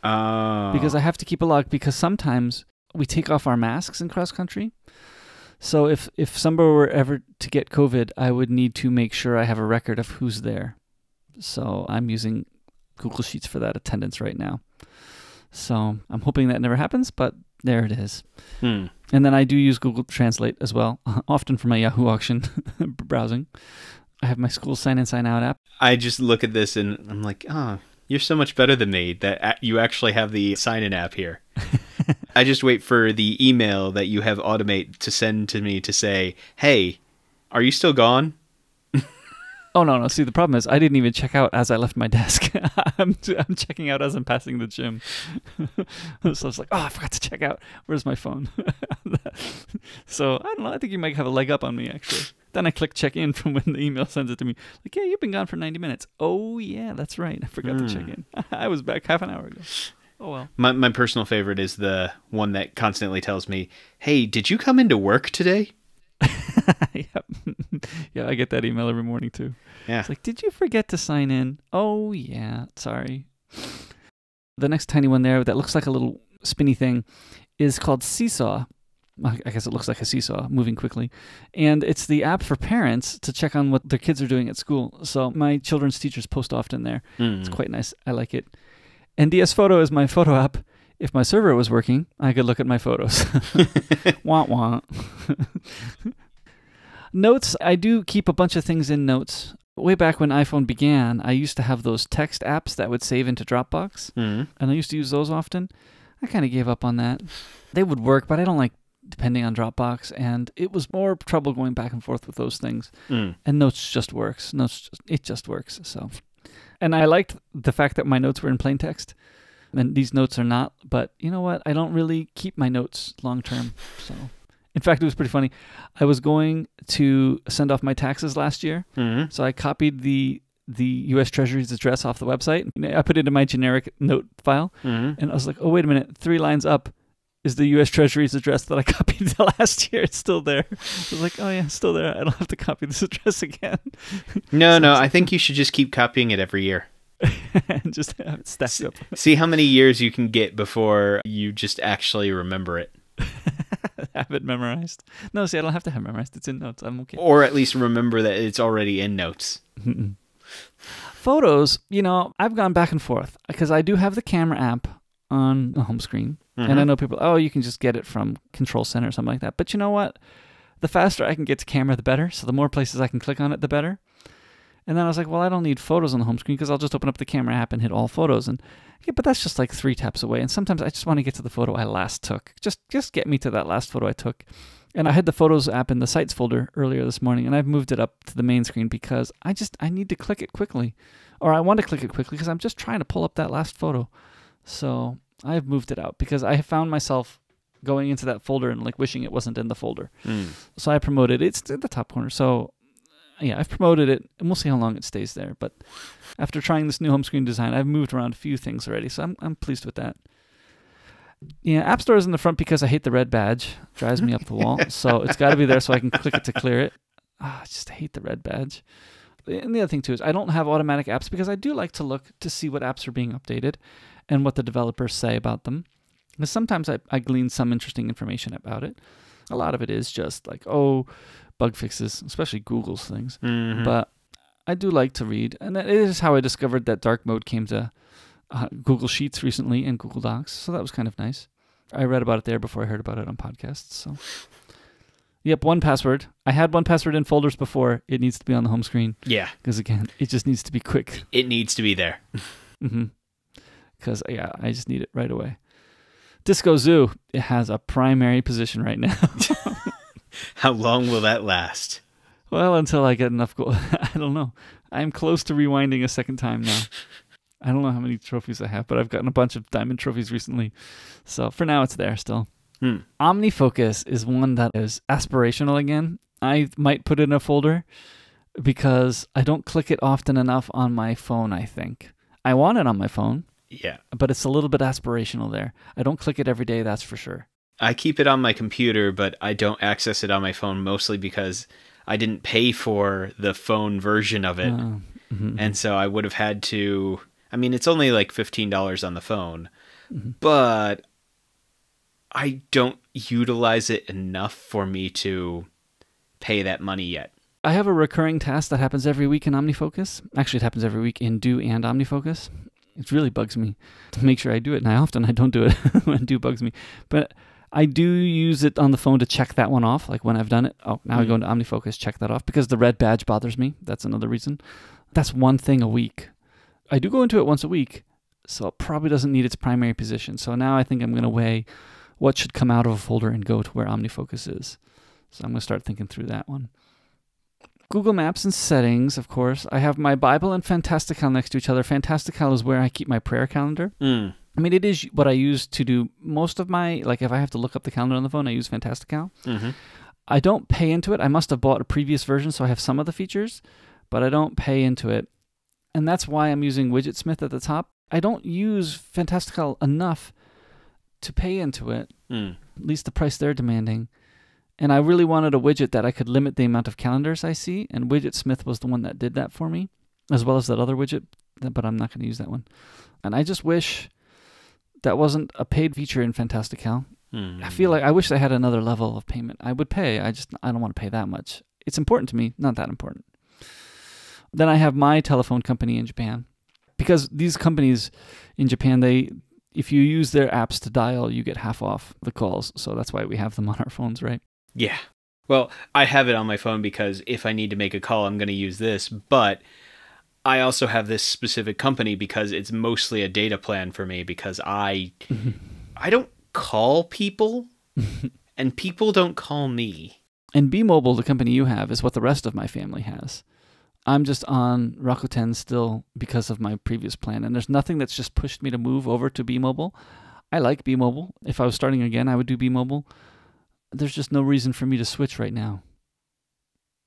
Because I have to keep a log, because sometimes we take off our masks in cross-country. So if somebody were ever to get COVID, I would need to make sure I have a record of who's there. So I'm using Google Sheets for that attendance right now. So I'm hoping that never happens, but there it is. And then I do use Google Translate as well, often for my Yahoo Auction browsing. I have my school sign-in, sign-out app. I just look at this and I'm like, oh, you're so much better than me that you actually have the sign-in app here. I just wait for the email that you have automate to send to me to say, hey, are you still gone? Oh, no. See, the problem is I didn't even check out as I left my desk. I'm checking out as I'm passing the gym. So I was like, oh, I forgot to check out. Where's my phone? So I don't know. I think you might have a leg up on me, actually. Then I click check in from when the email sends it to me. Like, yeah, you've been gone for 90 minutes. Oh, yeah, that's right. I forgot to check in. I was back half an hour ago. Oh, well. My personal favorite is the one that constantly tells me, hey, did you come into work today? Yep. Yeah, I get that email every morning, too. Yeah. It's like, did you forget to sign in? Oh, yeah, sorry. The next tiny one there that looks like a little spinny thing is called Seesaw. I guess it looks like a seesaw moving quickly. And it's the app for parents to check on what their kids are doing at school. So my children's teachers post often there. It's quite nice. I like it. And DS Photo is my photo app. If my server was working, I could look at my photos. Wah wah. Notes, I do keep a bunch of things in Notes. Way back when iPhone began, I used to have those text apps that would save into Dropbox. And I used to use those often. I kind of gave up on that. They would work, but I don't like depending on Dropbox, and it was more trouble going back and forth with those things. And Notes just works. It just works. So, and I liked the fact that my notes were in plain text, and these notes are not. But you know what? I don't really keep my notes long term. So, in fact, it was pretty funny. I was going to send off my taxes last year, so I copied the U.S. Treasury's address off the website. I put it in my generic note file, and I was like, oh, wait a minute, 3 lines up is the U.S. Treasury's address that I copied last year. It's still there. I was like, oh yeah, it's still there. I don't have to copy this address again. No, I think you should just keep copying it every year. And just have it stacked up. See how many years you can get before you just actually remember it. Have it memorized. No, see, I don't have to have it memorized. It's in Notes. I'm okay. Or at least remember that it's already in Notes. Photos, I've gone back and forth because I do have the camera app on the home screen. And I know people, you can just get it from Control Center or something like that. But you know what? The faster I can get to camera, the better. So the more places I can click on it, the better. And then I was like, well, I don't need photos on the home screen because I'll just open up the camera app and hit all photos. And yeah, but that's just like 3 taps away. And sometimes I just want to get to the photo I last took. Just get me to that last photo I took. And I had the Photos app in the Sites folder earlier this morning, and I've moved it up to the main screen because I need to click it quickly. Or I want to click it quickly because I'm just trying to pull up that last photo. So I've moved it out because I have found myself going into that folder and like wishing it wasn't in the folder. So I promoted it. It's in the top corner. So yeah, I've promoted it, and we'll see how long it stays there. But after trying this new home screen design, I've moved around a few things already, so I'm pleased with that. Yeah, App Store is in the front because I hate the red badge. It drives me up the wall. So it's got to be there so I can click it to clear it. I just hate the red badge. And the other thing, too, is I don't have automatic apps because I do like to look to see what apps are being updated and what the developers say about them. Because sometimes I glean some interesting information about it. A lot of it is just like, bug fixes, especially Google's things. But I do like to read. And that is how I discovered that dark mode came to Google Sheets recently and Google Docs, so that was kind of nice. I read about it there before I heard about it on podcasts. So, yep, 1Password. I had 1Password in folders before. It needs to be on the home screen. Yeah. Because, again, it just needs to be quick. It needs to be there. Because, yeah, I just need it right away. Disco Zoo, it has a primary position right now. How long will that last? Well, until I get enough gold. I don't know. I'm close to rewinding a second time now. I don't know how many trophies I have, but I've gotten a bunch of diamond trophies recently. So for now, it's there still. OmniFocus is one that is aspirational again. I might put it in a folder because I don't click it often enough on my phone, I think. I want it on my phone. Yeah. But it's a little bit aspirational there. I don't click it every day, that's for sure. I keep it on my computer, but I don't access it on my phone mostly because I didn't pay for the phone version of it. And so I would have had to... I mean, it's only like $15 on the phone, but I don't utilize it enough for me to pay that money yet. I have a recurring task that happens every week in OmniFocus. Actually, it happens every week in Do and OmniFocus. It really bugs me to make sure I do it, and I don't do it when Do bugs me. But I do use it on the phone to check that one off, like when I've done it. Oh, now I go into OmniFocus, check that off, because the red badge bothers me. That's another reason. That's one thing a week. I do go into it once a week, so it probably doesn't need its primary position. So now I think I'm going to weigh what should come out of a folder and go to where OmniFocus is. So I'm going to start thinking through that one. Google Maps and settings, of course. I have my Bible and Fantastical next to each other. Fantastical is where I keep my prayer calendar. I mean, it is what I use to do most of my, like if I have to look up the calendar on the phone, I use Fantastical. I don't pay into it. I must have bought a previous version, so I have some of the features, but I don't pay into it. And that's why I'm using Widgetsmith at the top. I don't use Fantastical enough to pay into it, at least the price they're demanding. And I really wanted a widget that I could limit the amount of calendars I see, and Widgetsmith was the one that did that for me, as well as that other widget, but I'm not going to use that one. And I just wish that wasn't a paid feature in Fantastical. I feel like I wish they had another level of payment. I would pay, I don't want to pay that much. It's important to me, not that important. Then I have my telephone company in Japan. Because these companies in Japan, if you use their apps to dial, you get half off the calls. So that's why we have them on our phones, right? Yeah. Well, I have it on my phone because if I need to make a call, I'm going to use this. But I also have this specific company because it's mostly a data plan for me because I don't call people and people don't call me. And B-Mobile, the company you have, is what the rest of my family has. I'm just on Rakuten still because of my previous plan, and there's nothing that's just pushed me to move over to B-Mobile. I like B-Mobile. If I was starting again, I would do B-Mobile. There's just no reason for me to switch right now.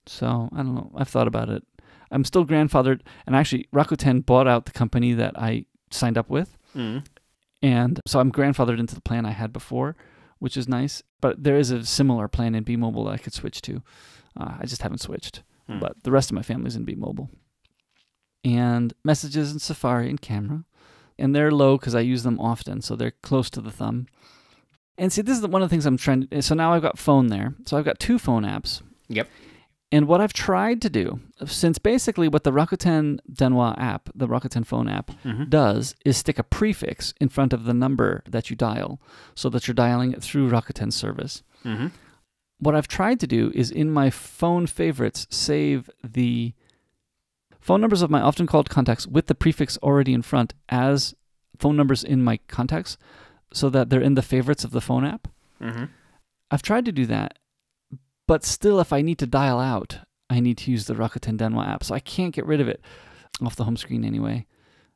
So, I don't know. I've thought about it. I'm still grandfathered, and actually, Rakuten bought out the company that I signed up with, and so I'm grandfathered into the plan I had before, which is nice, but there is a similar plan in B-Mobile that I could switch to. I just haven't switched. But the rest of my family's in B-Mobile. And messages in Safari and camera. And they're low because I use them often, so they're close to the thumb. And see, this is one of the things I'm trying to... So now I've got phone there. So I've got 2 phone apps. Yep. And what I've tried to do, since basically what the Rakuten Denwa app, the Rakuten phone app, does is stick a prefix in front of the number that you dial so that you're dialing it through Rakuten's service. What I've tried to do is in my phone favorites, save the phone numbers of my often called contacts with the prefix already in front as phone numbers in my contacts so that they're in the favorites of the phone app. I've tried to do that, but still if I need to dial out, I need to use the Rakuten Denwa app, so I can't get rid of it off the home screen anyway.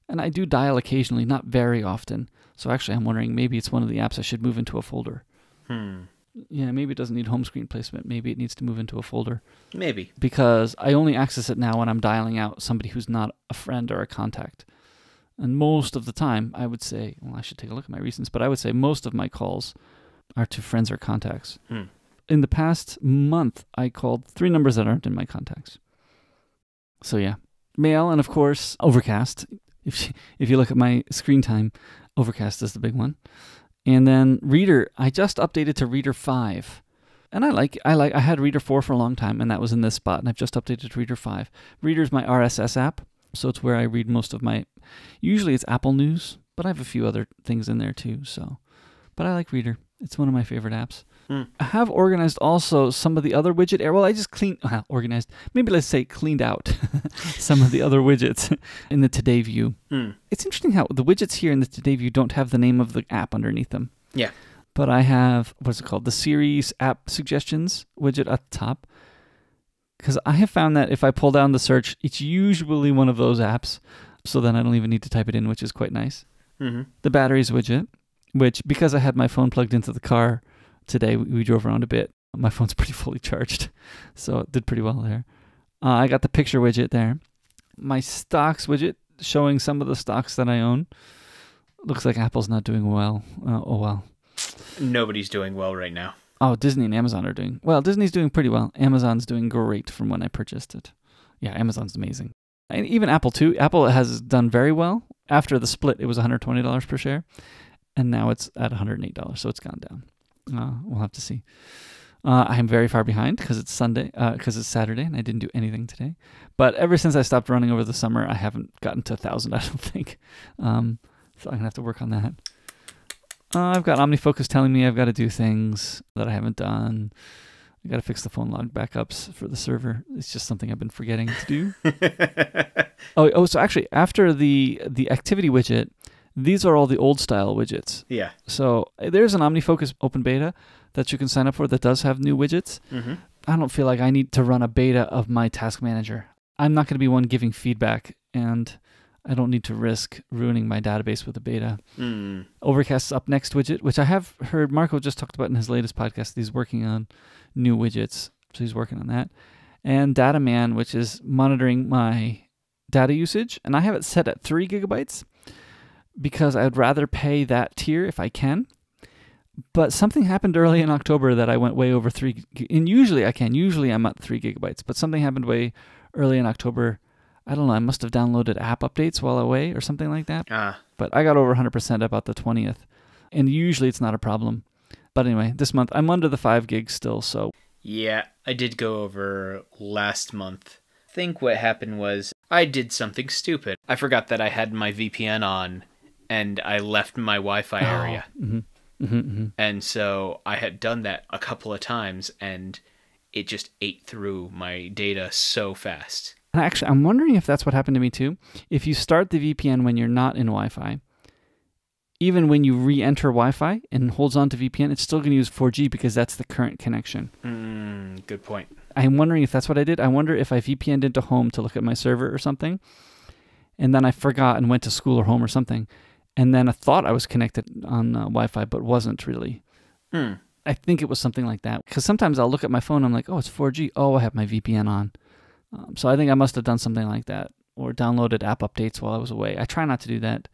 And I do dial occasionally, not very often. So actually I'm wondering maybe it's one of the apps I should move into a folder. Yeah, maybe it doesn't need home screen placement. Maybe it needs to move into a folder. Maybe. Because I only access it now when I'm dialing out somebody who's not a friend or a contact. And most of the time, I would say, well, I should take a look at my recents, but I would say most of my calls are to friends or contacts. In the past month, I called 3 numbers that aren't in my contacts. So yeah. Mail and, of course, Overcast. If you look at my screen time, Overcast is the big one. And then Reader, I just updated to Reader 5. And I had Reader 4 for a long time, and that was in this spot, and I've just updated to Reader 5. Reader's my RSS app, So it's where I read most of my, usually it's Apple News, but I have a few other things in there too. So, but I like Reader. It's one of my favorite apps. I have organized also some of the other widget area. Well, I just organized. Maybe let's say cleaned out some of the other widgets in the Today view. It's interesting how the widgets here in the Today view don't have the name of the app underneath them. Yeah. But I have, what's it called? The Series app suggestions widget at the top. Because I have found that if I pull down the search, it's usually one of those apps. So then I don't even need to type it in, which is quite nice. The batteries widget, which because I had my phone plugged into the car today, we drove around a bit. My phone's pretty fully charged, so it did pretty well there. I got the picture widget there. My stocks widget showing some of the stocks that I own. Looks like Apple's not doing well. Oh well. Nobody's doing well right now. Oh, Disney and Amazon are doing well. Disney's doing pretty well. Amazon's doing great from when I purchased it. Yeah, Amazon's amazing. And even Apple too. Apple has done very well. After the split, it was $120 per share, and now it's at $108, so it's gone down. We'll have to see. I am very far behind because it's Sunday, because it's Saturday, and I didn't do anything today. But ever since I stopped running over the summer, I haven't gotten to 1,000, I don't think. So I'm going to have to work on that. I've got OmniFocus telling me I've got to do things that I haven't done. I got to fix the phone log backups for the server. It's just something I've been forgetting to do. So actually, after the activity widget, these are all the old style widgets. Yeah. So there's an OmniFocus open beta that you can sign up for that does have new widgets. I don't feel like I need to run a beta of my task manager. I'm not going to be one giving feedback, and I don't need to risk ruining my database with a beta. Overcast's up next widget, which I have heard Marco just talked about in his latest podcast. He's working on new widgets, so he's working on that. And Data Man, which is monitoring my data usage, and I have it set at 3 gigabytes. Because I'd rather pay that tier if I can. But something happened early in October that I went way over 3. And usually I can. Usually I'm at 3 gigabytes. But something happened way early in October. I don't know. I must have downloaded app updates while away or something like that. But I got over 100% about the 20th. And usually it's not a problem. But anyway, this month I'm under the 5 gigs still. So yeah, I did go over last month. I think what happened was I did something stupid. I forgot that I had my VPN on. And I left my Wi-Fi area. And so I had done that a couple of times, and it just ate through my data so fast. And actually, I'm wondering if that's what happened to me too. If you start the VPN when you're not in Wi-Fi, even when you re-enter Wi-Fi and holds on to VPN, it's still going to use 4G because that's the current connection. Good point. I'm wondering if that's what I did. I wonder if I VPN'd into home to look at my server or something, and then I forgot and went to school or home or something. And then I thought I was connected on Wi-Fi, but wasn't really. I think it was something like that. Because sometimes I'll look at my phone, I'm like, oh, it's 4G. Oh, I have my VPN on. So I think I must have done something like that. Or downloaded app updates while I was away. I try not to do that.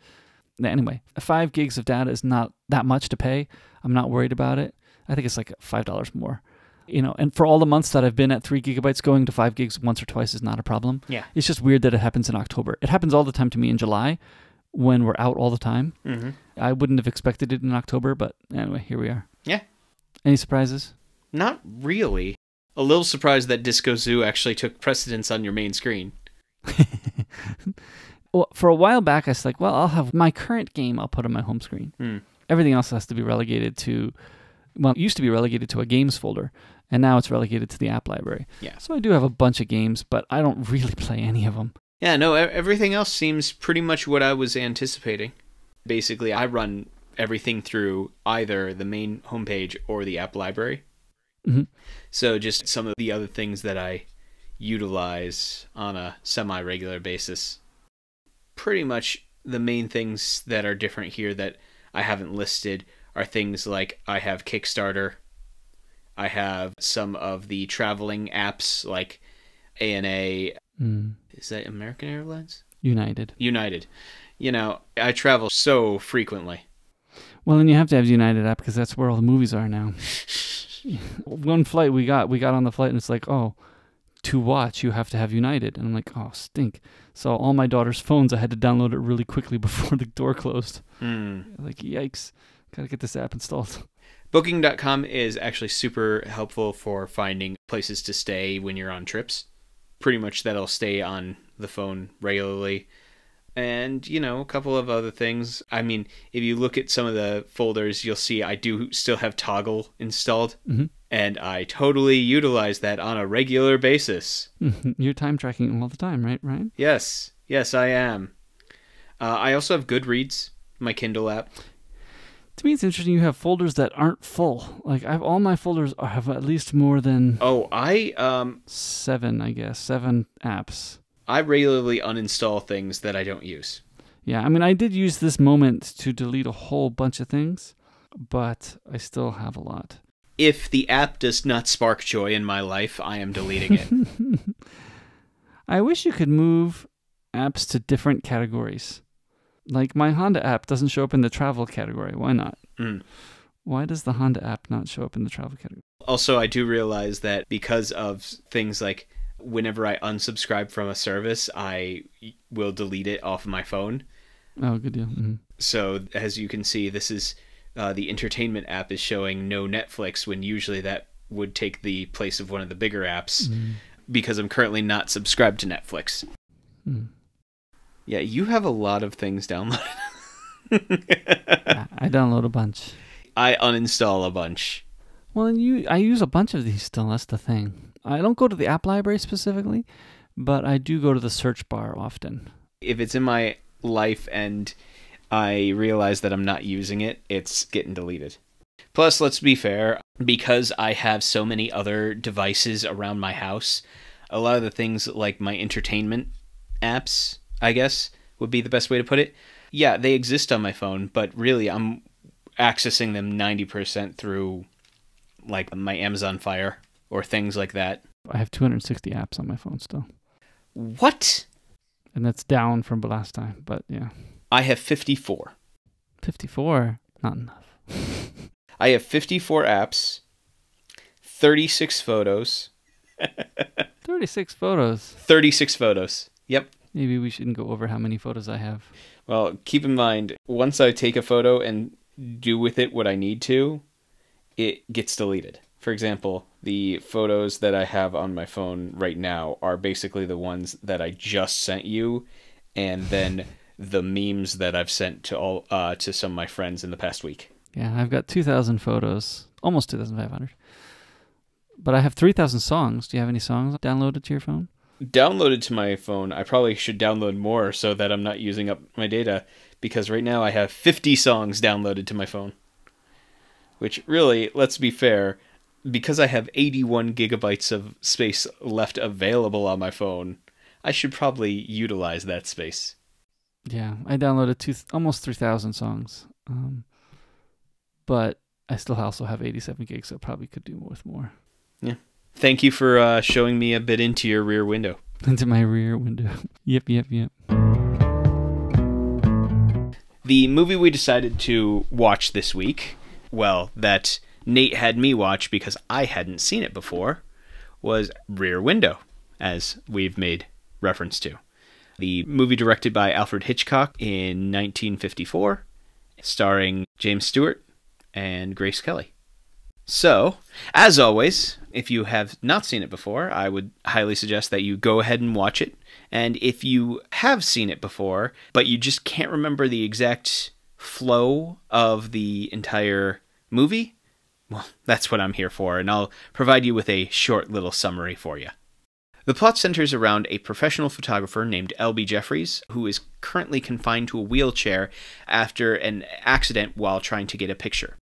Anyway, 5 gigs of data is not that much to pay. I'm not worried about it. I think it's like $5 more. And for all the months that I've been at 3 gigabytes, going to 5 gigs once or twice is not a problem. Yeah. It's just weird that it happens in October. It happens all the time to me in July, when we're out all the time. I wouldn't have expected it in October, but anyway, here we are. Yeah. Any surprises? Not really. A little surprised that Disco Zoo actually took precedence on your main screen. Well, for a while back, I was like, well, I'll have my current game I'll put on my home screen. Everything else has to be relegated to, well, it used to be relegated to a games folder, and now it's relegated to the app library. Yeah. So I do have a bunch of games, but I don't really play any of them. Yeah, no, everything else seems pretty much what I was anticipating. Basically, I run everything through either the main homepage or the app library. So just some of the other things that I utilize on a semi-regular basis. Pretty much the main things that are different here that I haven't listed are things like I have Kickstarter. I have some of the traveling apps like ANA. Is that American Airlines? United. I travel so frequently. Well, then you have to have the United app because that's where all the movies are now. One flight we got on the flight and it's like, oh, to watch you have to have United. And I'm like, oh, stink. So all my daughter's phones, I had to download it really quickly before the door closed. Like, yikes. Got to get this app installed. Booking.com is actually super helpful for finding places to stay when you're on trips. pretty much that'll stay on the phone regularly. And, you know, a couple of other things. I mean, if you look at some of the folders, you'll see I do still have Toggle installed. Mm-hmm. And I totally utilize that on a regular basis. You're time tracking all the time, right, Ryan? Yes. Yes, I am. I also have Goodreads, my Kindle app. To me, it's interesting you have folders that aren't full. Like, all my folders have at least more than... seven, I guess. 7 apps. I regularly uninstall things that I don't use. Yeah, I mean, I did use this moment to delete a whole bunch of things, but I still have a lot. If the app does not spark joy in my life, I am deleting it. I wish you could move apps to different categories. Like, my Honda app doesn't show up in the travel category. Why not? Why does the Honda app not show up in the travel category? Also, I do realize that because of things like whenever I unsubscribe from a service, I will delete it off of my phone. Oh, good deal. Mm-hmm. So, as you can see, this is the entertainment app is showing no Netflix, when usually that would take the place of one of the bigger apps, because I'm currently not subscribed to Netflix. Yeah, you have a lot of things downloaded. Yeah, I download a bunch. I uninstall a bunch. Well, I use a bunch of these still. That's the thing. I don't go to the app library specifically, but I do go to the search bar often. If it's in my life and I realize that I'm not using it, it's getting deleted. Plus, let's be fair, because I have so many other devices around my house, a lot of the things like my entertainment apps, I guess, would be the best way to put it. Yeah, they exist on my phone, but really I'm accessing them 90% through like my Amazon Fire or things like that. I have 260 apps on my phone still. What? And that's down from last time, but yeah. I have 54. 54? Not enough. I have 54 apps, 36 photos. 36 photos? 36 photos. Yep. Maybe we shouldn't go over how many photos I have. Well, keep in mind, once I take a photo and do with it what I need to, it gets deleted. For example, the photos that I have on my phone right now are basically the ones that I just sent you, and then the memes that I've sent to some of my friends in the past week. Yeah, I've got 2,000 photos, almost 2,500. But I have 3,000 songs. Do you have any songs downloaded to your phone? Downloaded to my phone. I probably should download more so that I'm not using up my data, because right now I have 50 songs downloaded to my phone. Which really, let's be fair, because I have 81 gigabytes of space left available on my phone, I should probably utilize that space. Yeah, I downloaded almost 3,000 songs. But I still also have 87 gigs, so I probably could do with more. Yeah. Thank you for showing me a bit into your rear window. Into my rear window. Yep. The movie we decided to watch this week, well, that Nate had me watch because I hadn't seen it before, was Rear Window, as we've made reference to. The movie directed by Alfred Hitchcock in 1954, starring James Stewart and Grace Kelly. So, as always, if you have not seen it before, I would highly suggest that you go ahead and watch it. And if you have seen it before, but you just can't remember the exact flow of the entire movie, well, that's what I'm here for, and I'll provide you with a short little summary for you. The plot centers around a professional photographer named L.B. Jeffries, who is currently confined to a wheelchair after an accident while trying to get a picture.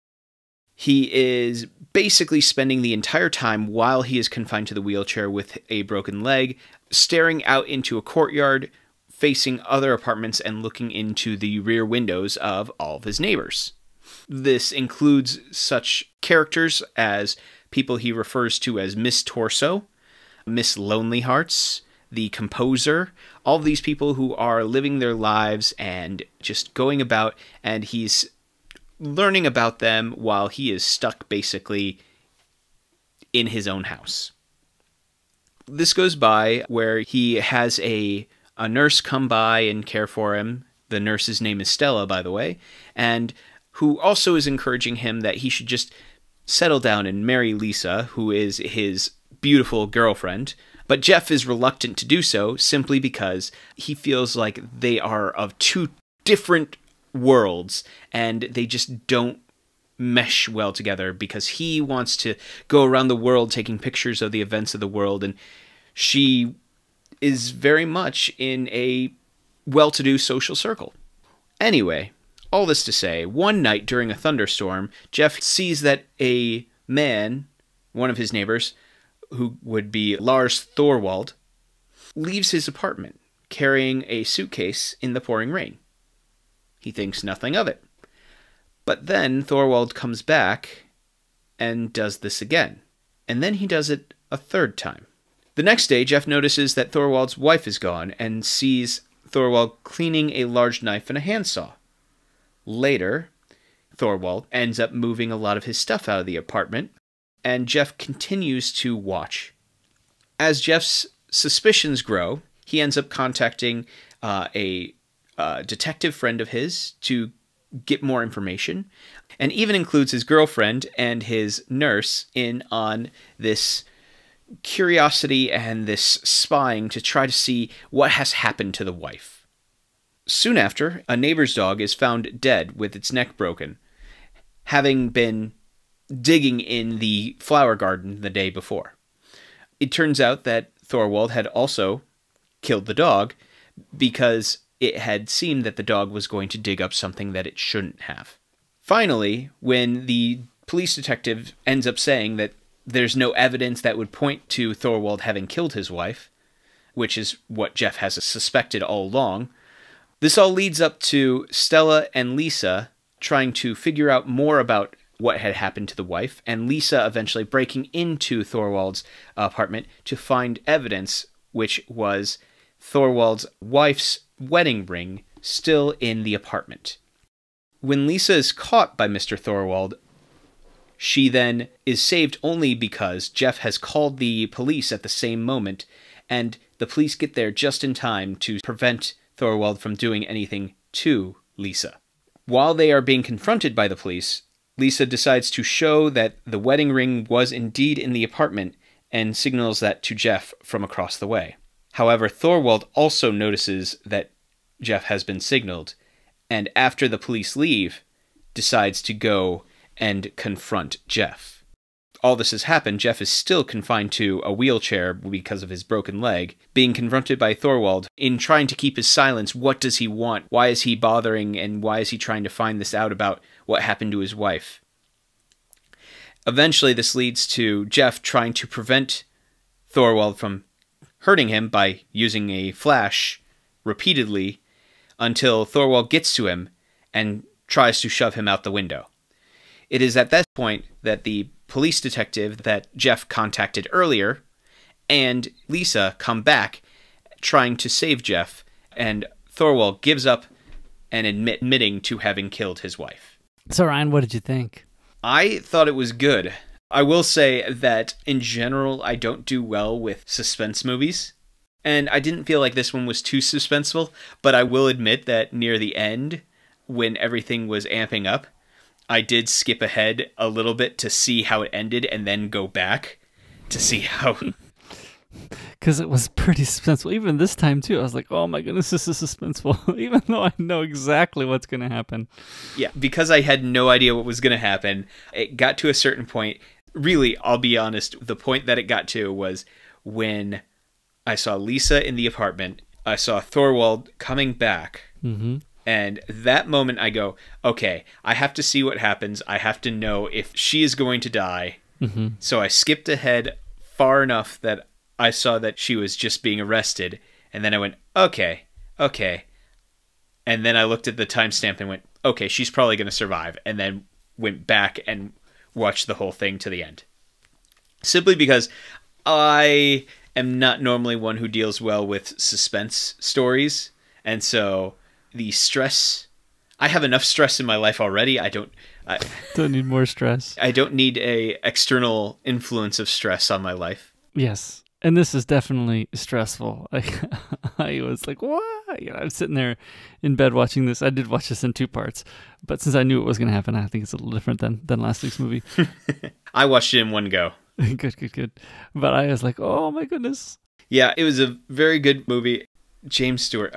He is basically spending the entire time while he is confined to the wheelchair with a broken leg, staring out into a courtyard, facing other apartments, and looking into the rear windows of all of his neighbors. This includes such characters as people he refers to as Miss Torso, Miss Lonely Hearts, the composer, all of these people who are living their lives and just going about, and he's learning about them while he is stuck basically in his own house. This goes by where he has a nurse come by and care for him. The nurse's name is Stella, by the way, and who also is encouraging him that he should just settle down and marry Lisa, who is his beautiful girlfriend, But Jeff is reluctant to do so simply because he feels like they are of two different worlds and they just don't mesh well together, because he wants to go around the world taking pictures of the events of the world, and she is very much in a well-to-do social circle. Anyway, all this to say, one night during a thunderstorm, Jeff sees that a man, one of his neighbors, who would be Lars Thorwald, leaves his apartment carrying a suitcase in the pouring rain. He thinks nothing of it. But then Thorwald comes back and does this again. And then he does it a third time. The next day, Jeff notices that Thorwald's wife is gone and sees Thorwald cleaning a large knife and a handsaw. Later, Thorwald ends up moving a lot of his stuff out of the apartment, and Jeff continues to watch. As Jeff's suspicions grow, he ends up contacting a detective friend of his to get more information, and even includes his girlfriend and his nurse in on this curiosity and this spying to try to see what has happened to the wife. Soon after, a neighbor's dog is found dead with its neck broken, having been digging in the flower garden the day before. It turns out that Thorwald had also killed the dog because it had seemed that the dog was going to dig up something that it shouldn't have. Finally, when the police detective ends up saying that there's no evidence that would point to Thorwald having killed his wife, which is what Jeff has suspected all along, this all leads up to Stella and Lisa trying to figure out more about what had happened to the wife, and Lisa eventually breaking into Thorwald's apartment to find evidence, which was Thorwald's wife's wedding ring still in the apartment. When Lisa is caught by Mr. Thorwald, she then is saved only because Jeff has called the police at the same moment, and the police get there just in time to prevent Thorwald from doing anything to Lisa. While they are being confronted by the police, Lisa decides to show that the wedding ring was indeed in the apartment and signals that to Jeff from across the way. However, Thorwald also notices that Jeff has been signaled, and after the police leave, decides to go and confront Jeff. All this has happened, Jeff is still confined to a wheelchair because of his broken leg, being confronted by Thorwald in trying to keep his silence. What does he want? Why is he bothering, and why is he trying to find this out about what happened to his wife? Eventually, this leads to Jeff trying to prevent Thorwald from hurting him by using a flash repeatedly until Thorwald gets to him and tries to shove him out the window. It is at that point that the police detective that Jeff contacted earlier and Lisa come back trying to save Jeff, and Thorwald gives up and admitting to having killed his wife. So Ryan, what did you think? I thought it was good. I will say that in general, I don't do well with suspense movies, and I didn't feel like this one was too suspenseful, but I will admit that near the end, when everything was amping up, I did skip ahead a little bit to see how it ended and then go back to see how... Because it was pretty suspenseful. Even this time, too, I was like, oh my goodness, this is suspenseful, even though I know exactly what's going to happen. Yeah, because I had no idea what was going to happen, it got to a certain point. Really, I'll be honest, the point that it got to was when I saw Lisa in the apartment, I saw Thorwald coming back, and that moment I go, okay, I have to see what happens. I have to know if she is going to die. So I skipped ahead far enough that I saw that she was just being arrested, and then I went, okay. And then I looked at the timestamp and went, okay, she's probably going to survive, and then went back and watched the whole thing to the end. Simply because I am not normally one who deals well with suspense stories, and so the stress, I have enough stress in my life already. I don't need more stress. I don't need a external influence of stress on my life. Yes. And this is definitely stressful. I was like, what? You know, I'm sitting there in bed watching this. I did watch this in 2 parts, but since I knew it was going to happen, I think it's a little different than last week's movie. I watched it in one go. Good. But I was like, oh my goodness. Yeah, it was a very good movie. James Stewart.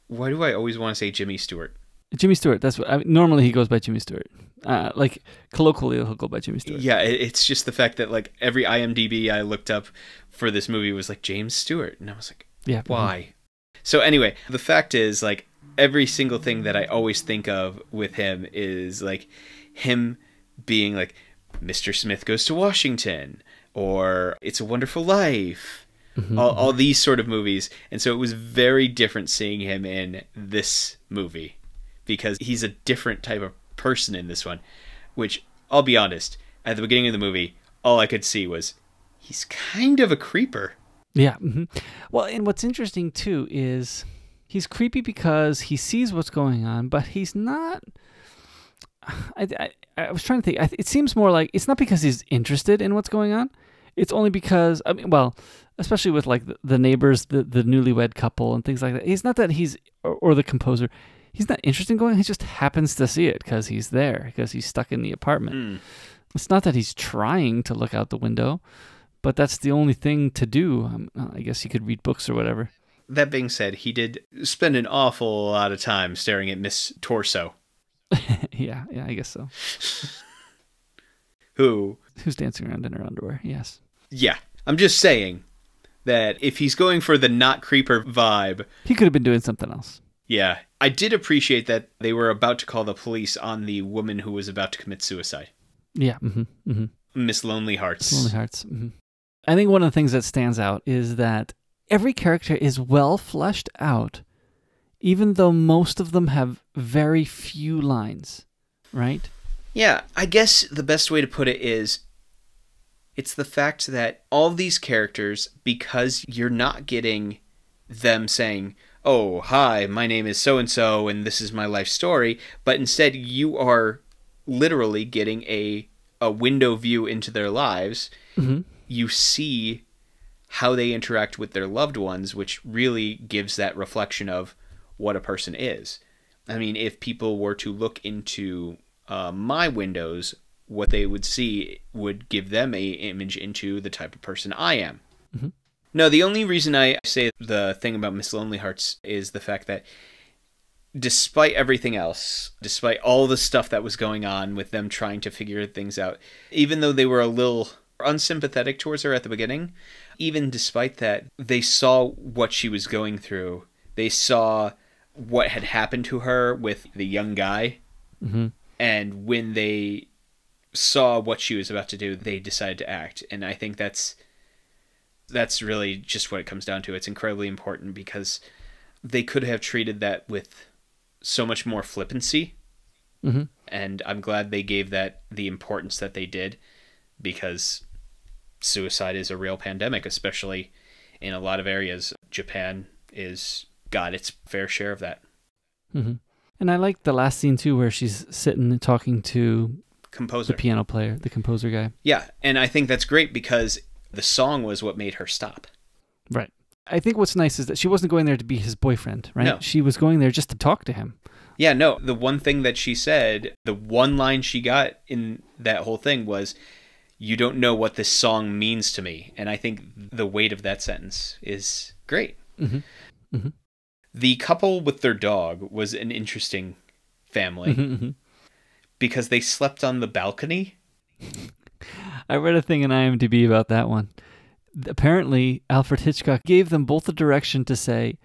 Why do I always want to say Jimmy Stewart? Jimmy Stewart. That's what. Normally he goes by Jimmy Stewart. Like colloquially, he'll go by Jimmy Stewart. Yeah, it's just the fact that like every IMDb I looked up for this movie was like James Stewart, and I was like, yeah, why? So anyway, the fact is like every single thing that I always think of with him is like him being like Mr. Smith Goes to Washington or It's a Wonderful Life. All these sort of movies. And so it was very different seeing him in this movie because he's a different type of person in this one, which I'll be honest, at the beginning of the movie, all I could see was he's kind of a creeper. Yeah. Well, and what's interesting too is he's creepy because he sees what's going on, but he's not... I was trying to think. It seems more like it's not because he's interested in what's going on. It's only because, I mean, well, especially with like the neighbors, the newlywed couple and things like that. It's not that he's, or the composer, he's not interested in going. He just happens to see it because he's there, because he's stuck in the apartment. It's not that he's trying to look out the window, but that's the only thing to do. I guess he could read books or whatever. That being said, he did spend an awful lot of time staring at Miss Torso. yeah, I guess so. Who's dancing around in her underwear, yes. Yeah, I'm just saying that if he's going for the not creeper vibe... He could have been doing something else. Yeah, I did appreciate that they were about to call the police on the woman who was about to commit suicide. Yeah, Miss Lonely Hearts. Lonely Hearts. I think one of the things that stands out is that every character is well fleshed out, even though most of them have very few lines, right? Yeah, I guess the best way to put it is it's the fact that all these characters, because you're not getting them saying, oh, hi, my name is so-and-so and this is my life story, but instead you are literally getting a window view into their lives. You see how they interact with their loved ones, which really gives that reflection of what a person is. I mean, if people were to look into my windows, what they would see would give them a image into the type of person I am. No, the only reason I say the thing about Miss Lonely Hearts is the fact that despite everything else, despite all the stuff that was going on with them trying to figure things out, even though they were a little unsympathetic towards her at the beginning, even despite that, they saw what she was going through. They saw what had happened to her with the young guy. And when they saw what she was about to do, they decided to act. And I think that's really just what it comes down to. It's incredibly important because they could have treated that with so much more flippancy. And I'm glad they gave that the importance that they did, because suicide is a real pandemic, especially in a lot of areas. Japan is got its fair share of that. And I like the last scene too, where she's sitting and talking to composer, the piano player, the composer guy. Yeah, and I think that's great because the song was what made her stop. Right. I think what's nice is that she wasn't going there to be his boyfriend, right? No. She was going there just to talk to him. Yeah, no, the one thing that she said, the one line she got in that whole thing was, "You don't know what this song means to me." And I think the weight of that sentence is great. The couple with their dog was an interesting family because they slept on the balcony. I read a thing in IMDb about that one. Apparently, Alfred Hitchcock gave them both the direction to say,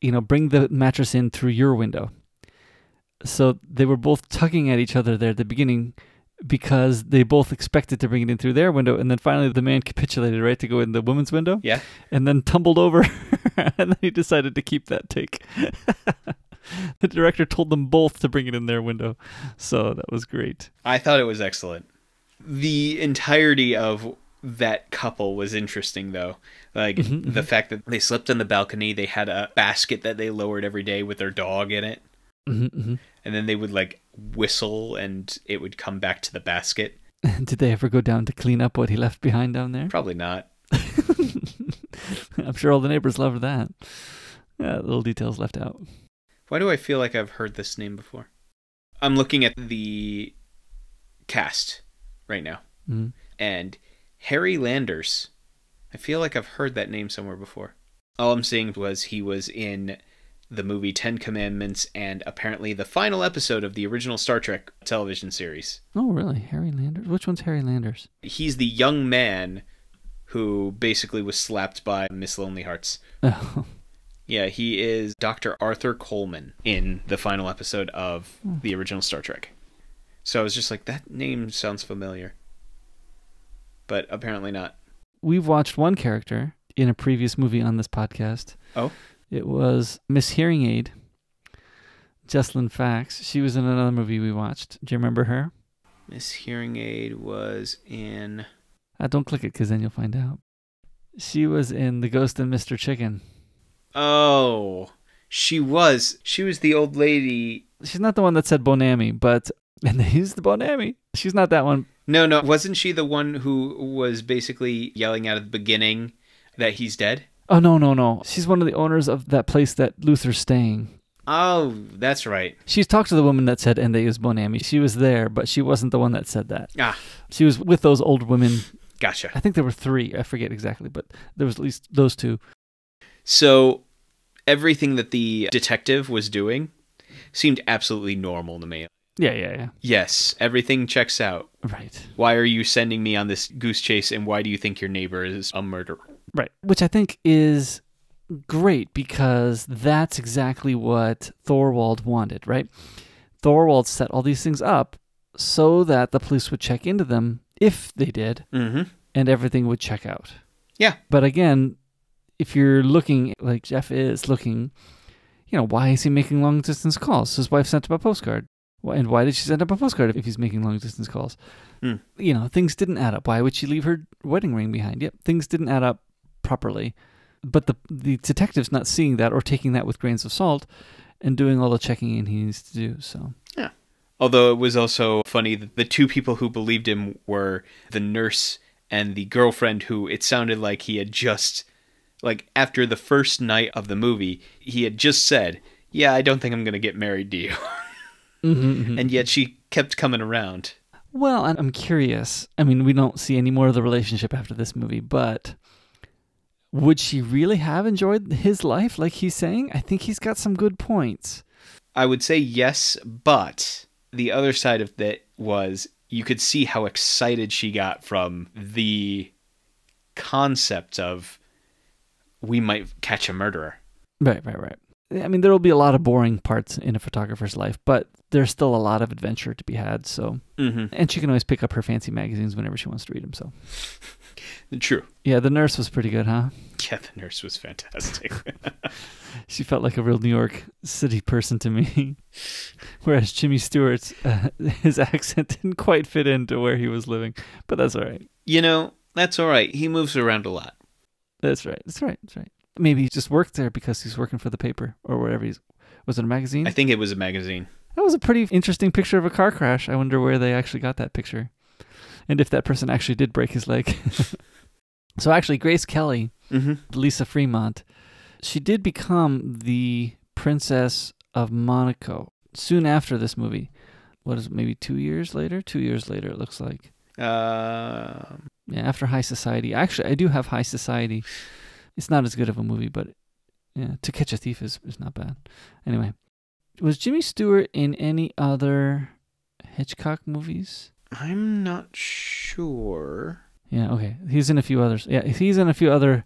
bring the mattress in through your window. So they were both tugging at each other there at the beginning because they both expected to bring it in through their window. And then finally the man capitulated, right, to go in the woman's window. Yeah. And then tumbled over. And then he decided to keep that take. The director told them both to bring it in their window. So that was great. I thought it was excellent. The entirety of that couple was interesting, though. Like, the fact that they slept on the balcony, they had a basket that they lowered every day with their dog in it. And then they would, like, whistle and it would come back to the basket. Did they ever go down to clean up what he left behind down there? Probably not. I'm sure all the neighbors loved that. Little details left out. Why do I feel like I've heard this name before? I'm looking at the cast right now. And Harry Landers. I feel like I've heard that name somewhere before. All I'm seeing was he was in the movie 10 Commandments and apparently the final episode of the original Star Trek television series. Oh, really? Harry Landers? Which one's Harry Landers? He's the young man who basically was slapped by Miss Lonely Hearts. Oh. Yeah, he is Dr. Arthur Coleman in the final episode of the original Star Trek. So I was just like, that name sounds familiar. But apparently not. We've watched one character in a previous movie on this podcast. Oh? It was Miss Hearing Aid, Jocelyn Fax. She was in another movie we watched. Do you remember her? Miss Hearing Aid was in... Don't click it because then you'll find out. She was in The Ghost and Mr. Chicken. Oh, she was. She was the old lady. She's not the one that said Bonami, but... And they used the Bonami. She's not that one. No. Wasn't she the one who was basically yelling out at the beginning that he's dead? Oh, no. She's one of the owners of that place that Luther's staying. Oh, that's right. She's talked to the woman that said, and they use Bonami. She was there, but she wasn't the one that said that. Ah. She was with those old women. Gotcha. I think there were 3. I forget exactly, but there was at least those 2. So everything that the detective was doing seemed absolutely normal to me. Yeah. Yes, everything checks out. Right. Why are you sending me on this goose chase, and why do you think your neighbor is a murderer? Right. Which I think is great because that's exactly what Thorwald wanted, right? Thorwald set all these things up so that the police would check into them if they did, and everything would check out. Yeah. But again, if you're looking like Jeff is looking, why is he making long distance calls? His wife sent him a postcard. And why did she send up a postcard if he's making long distance calls? Things didn't add up. Why would she leave her wedding ring behind? Yep, things didn't add up properly. But the detective's not seeing that or taking that with grains of salt and doing all the checking in he needs to do. So yeah. Although it was also funny that the 2 people who believed him were the nurse and the girlfriend who it sounded like he had just, like after the first night of the movie, he had just said, yeah, I don't think I'm going to get married to you. And yet she kept coming around. Well, I'm curious. I mean, we don't see any more of the relationship after this movie, but would she really have enjoyed his life like he's saying? I think he's got some good points. I would say yes, but the other side of that was you could see how excited she got from the concept of we might catch a murderer. Right. I mean, there will be a lot of boring parts in a photographer's life, but there's still a lot of adventure to be had. So, and she can always pick up her fancy magazines whenever she wants to read them. So, true. Yeah, the nurse was pretty good, huh? Yeah, the nurse was fantastic. She felt like a real New York City person to me, whereas Jimmy Stewart's his accent didn't quite fit into where he was living. But that's all right. That's all right. He moves around a lot. That's right. Maybe he just worked there because he's working for the paper or wherever he's... Was it a magazine? I think it was a magazine. That was a pretty interesting picture of a car crash. I wonder where they actually got that picture. And if that person actually did break his leg. So actually, Grace Kelly, Lisa Fremont, she did become the Princess of Monaco soon after this movie. What is it, maybe 2 years later? 2 years later, it looks like. Yeah, after High Society. Actually, I do have High Society. It's not as good of a movie, but yeah, To Catch a Thief is not bad. Anyway, was Jimmy Stewart in any other Hitchcock movies? I'm not sure. Yeah, okay. He's in a few others. Yeah, he's in a few other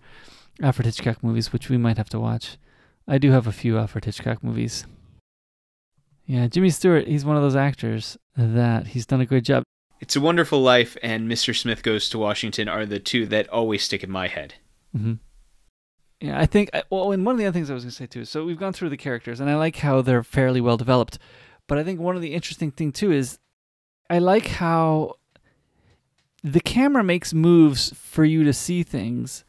Alfred Hitchcock movies, which we might have to watch. I do have a few Alfred Hitchcock movies. Yeah, Jimmy Stewart, he's one of those actors that he's done a great job. It's a Wonderful Life and Mr. Smith Goes to Washington are the 2 that always stick in my head. Yeah, I think, and one of the other things I was going to say too, so we've gone through the characters, and I like how they're fairly well developed, but I think one of the interesting things too is I like how the camera makes moves for you to see things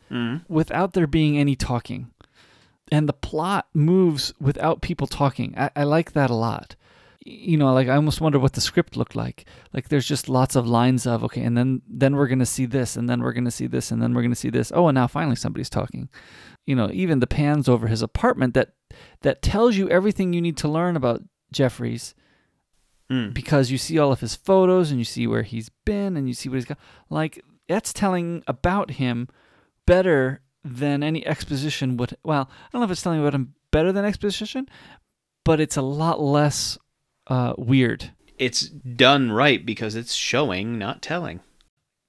without there being any talking. And the plot moves without people talking. I like that a lot. I almost wonder what the script looked like. Like there's just lots of lines of, okay, and then we're going to see this, and then we're going to see this, and then we're going to see this. Oh, and now finally somebody's talking. Even the pans over his apartment that tells you everything you need to learn about Jeffries because you see all of his photos and you see where he's been and you see what he's got. Like, that's telling about him better than any exposition would. Well, I don't know if it's telling you what I'm better than exposition, but it's a lot less weird. It's done right because it's showing, not telling.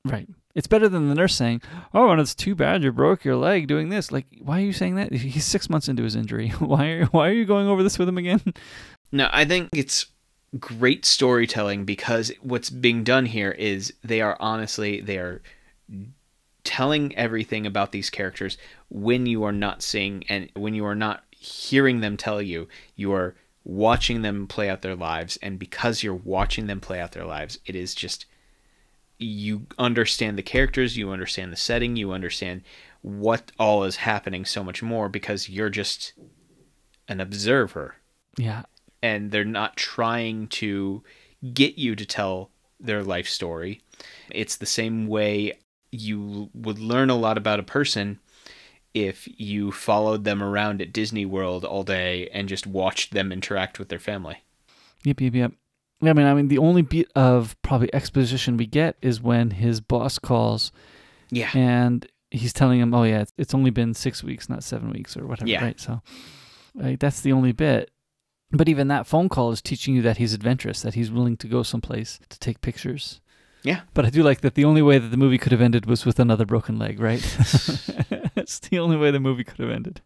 Right. It's better than the nurse saying, "Oh, and it's too bad you broke your leg doing this." Like, why are you saying that? He's 6 months into his injury. Why are you going over this with him again? No, I think it's great storytelling because what's being done here is they are telling everything about these characters when you are not seeing and when you are not hearing them tell you. You are watching them play out their lives, and because you're watching them play out their lives, it is just, you understand the characters, you understand the setting, you understand what all is happening so much more because you're just an observer. Yeah. And they're not trying to get you to tell their life story. It's the same way you would learn a lot about a person if you followed them around at Disney World all day and just watched them interact with their family. Yep. Yeah, I mean, the only bit of probably exposition we get is when his boss calls. Yeah. And he's telling him, "Oh yeah, it's only been 6 weeks, not 7 weeks or whatever." Yeah. Right. So that's the only bit. But even that phone call is teaching you that he's adventurous, that he's willing to go someplace to take pictures. Yeah. But I do like that the only way that the movie could have ended was with another broken leg, right? That's the only way the movie could have ended.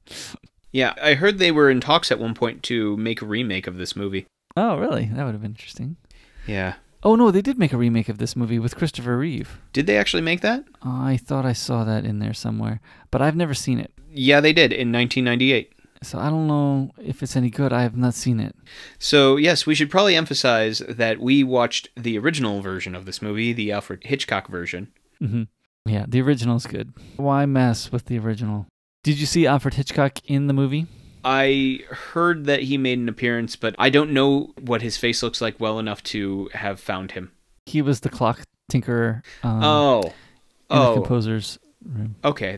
Yeah, I heard they were in talks at one point to make a remake of this movie. Oh, really? That would have been interesting. Yeah. Oh, no, they did make a remake of this movie with Christopher Reeve. Did they actually make that? I thought I saw that in there somewhere, but I've never seen it. Yeah, they did in 1998. So I don't know if it's any good. I have not seen it. So, yes, we should probably emphasize that we watched the original version of this movie, the Alfred Hitchcock version. Mm-hmm. Yeah, the original's good. Why mess with the original? Did you see Alfred Hitchcock in the movie? I heard that he made an appearance, but I don't know what his face looks like well enough to have found him. He was the clock tinkerer in the composer's room. Okay,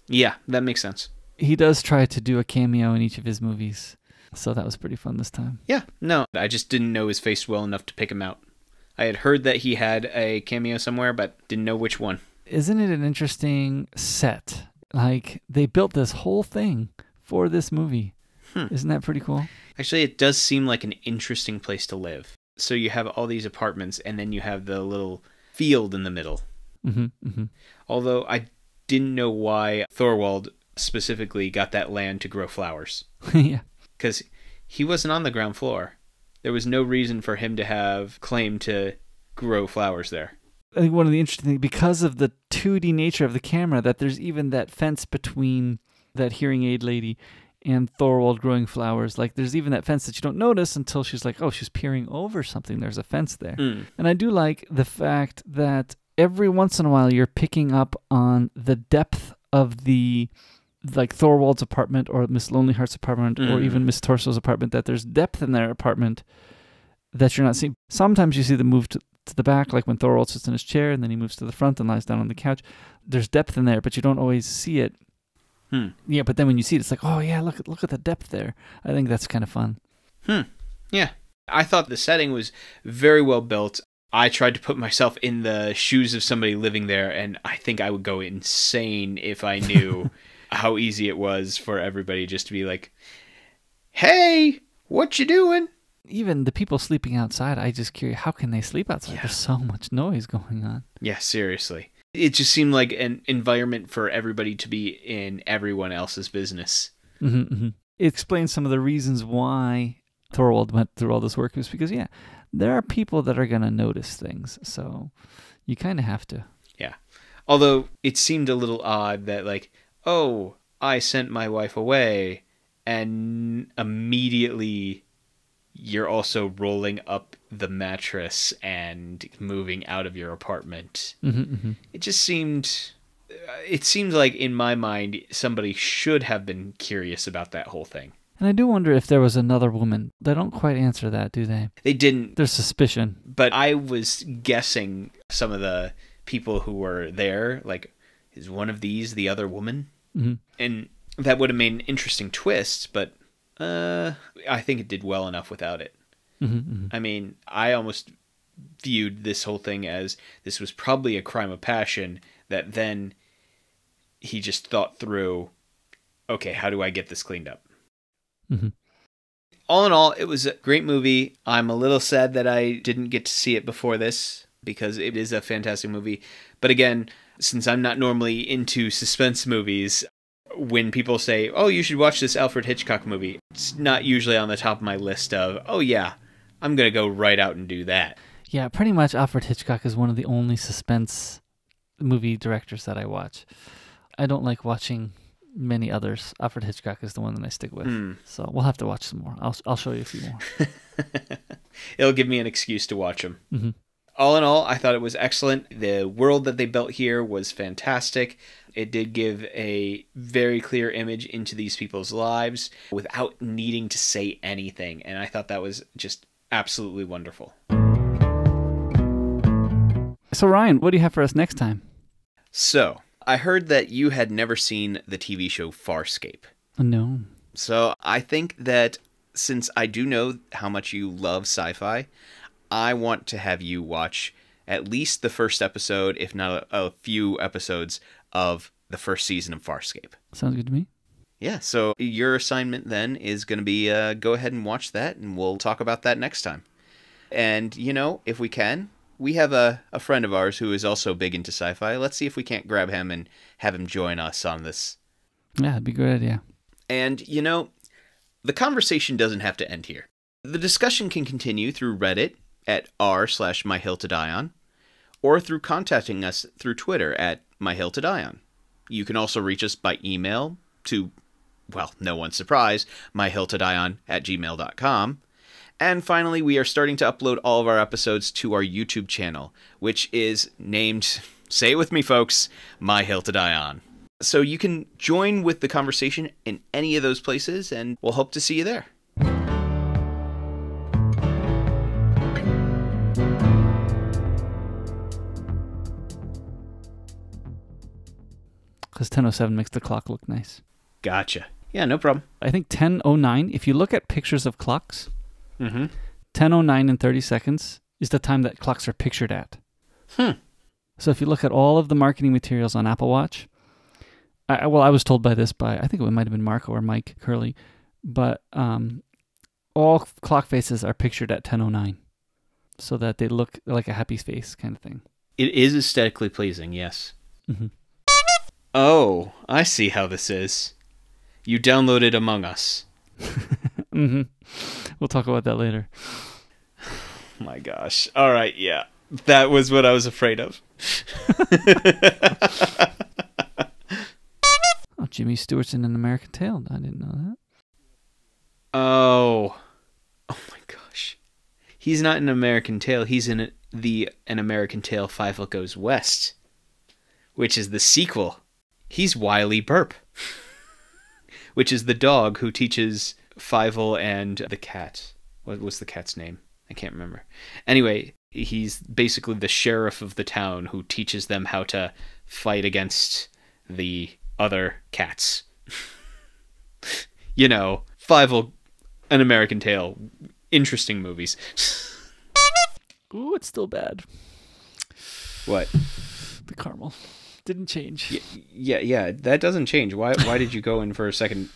yeah, that makes sense. He does try to do a cameo in each of his movies, so that was pretty fun this time. Yeah, no, I just didn't know his face well enough to pick him out. I had heard that he had a cameo somewhere, but didn't know which one. Isn't it an interesting set? Like, they built this whole thing for this movie. Isn't that pretty cool? Actually, it does seem like an interesting place to live. So you have all these apartments, and then you have the little field in the middle. Mm-hmm, mm-hmm. Although I didn't know why Thorwald specifically got that land to grow flowers. Yeah. Because he wasn't on the ground floor. There was no reason for him to have claim to grow flowers there. I think one of the interesting things, because of the 2D nature of the camera, that there's even that fence between that hearing aid lady and Thorwald growing flowers. Like, there's even that fence that you don't notice until she's like, oh, she's peering over something. There's a fence there. And I do like the fact that every once in a while you're picking up on the depth of the, like, Thorwald's apartment or Miss Lonely Heart's apartment or even Miss Torso's apartment, that there's depth in their apartment that you're not seeing. Sometimes you see them move to the back, like when Thorwald sits in his chair and then he moves to the front and lies down on the couch. There's depth in there, but you don't always see it. Yeah, but then when you see it, it's like, oh yeah, look at the depth there. I think that's kind of fun. Yeah. I thought the setting was very well built. I tried to put myself in the shoes of somebody living there, and I think I would go insane if I knew how easy it was for everybody just to be like, hey, what you doing? Even the people sleeping outside, I just curious, how can they sleep outside? Yeah. There's so much noise going on. Yeah, seriously. It just seemed like an environment for everybody to be in everyone else's business. It explains some of the reasons why Thorwald went through all this work, was because, yeah, there are people that are going to notice things. So you kind of have to. Yeah. Although it seemed a little odd that, like, oh, I sent my wife away, and immediately you're also rolling up the mattress and moving out of your apartment. It just seemed... It seemed like, in my mind, somebody should have been curious about that whole thing. And I do wonder if there was another woman. They don't quite answer that, do they? They didn't. There's suspicion. But I was guessing some of the people who were there, like, is one of these the other woman? And that would have made an interesting twist, but I think it did well enough without it. I mean, I almost viewed this whole thing as this was probably a crime of passion that then he just thought through, okay, how do I get this cleaned up? Mm-hmm. All in all, it was a great movie. I'm a little sad that I didn't get to see it before this because it is a fantastic movie. But again, since I'm not normally into suspense movies, when people say, oh, you should watch this Alfred Hitchcock movie, it's not usually on the top of my list of, oh yeah, I'm going to go right out and do that. Yeah, pretty much Alfred Hitchcock is one of the only suspense movie directors that I watch. I don't like watching many others. Alfred Hitchcock is the one that I stick with. So we'll have to watch some more. I'll show you a few more. It'll give me an excuse to watch them. Mm-hmm. All in all, I thought it was excellent. The world that they built here was fantastic. It did give a very clear image into these people's lives without needing to say anything. And I thought that was just absolutely wonderful. So Ryan, what do you have for us next time? So, I heard that you had never seen the TV show Farscape. No. So, I think that since I do know how much you love sci-fi, I want to have you watch at least the first episode, if not a few episodes, of the first season of Farscape. Sounds good to me. Yeah, so your assignment then is going to be go ahead and watch that, and we'll talk about that next time. And, you know, if we can, we have a friend of ours who is also big into sci-fi. Let's see if we can't grab him and have him join us on this. Yeah, it'd be a good idea. And, you know, the conversation doesn't have to end here. The discussion can continue through Reddit at r/myhilltodieon, or through contacting us through Twitter at myhilltodieon. You can also reach us by email to, well, no one's surprise, myhilltodieon@gmail.com. And finally, we are starting to upload all of our episodes to our YouTube channel, which is named, say it with me folks, My Hill to Die On. So you can join with the conversation in any of those places, and we'll hope to see you there. Because 10:07 makes the clock look nice. Gotcha. Yeah, no problem. I think 10:09, if you look at pictures of clocks, 10:09 and 30 seconds is the time that clocks are pictured at. So if you look at all of the marketing materials on Apple Watch, I was told by this by, I think it might have been Marco or Mike Curley, but all clock faces are pictured at 10:09 so that they look like a happy face kind of thing. It is aesthetically pleasing, yes. Mm-hmm. Oh, I see how this is. You downloaded Among Us. Mm-hmm. We'll talk about that later. Oh my gosh. All right, yeah. That was what I was afraid of. Oh, Jimmy Stewart's in An American Tail. I didn't know that. Oh my gosh. He's not in An American Tail. He's in An American Tail 5 Goes West, which is the sequel. He's Wiley Burp, which is the dog who teaches Fievel and the cat. What was the cat's name? I can't remember. Anyway, he's basically the sheriff of the town who teaches them how to fight against the other cats. You know, Fievel, An American Tail, interesting movies. Ooh, it's still bad. What? The caramel didn't change. Yeah, that doesn't change. Why did you go in for a second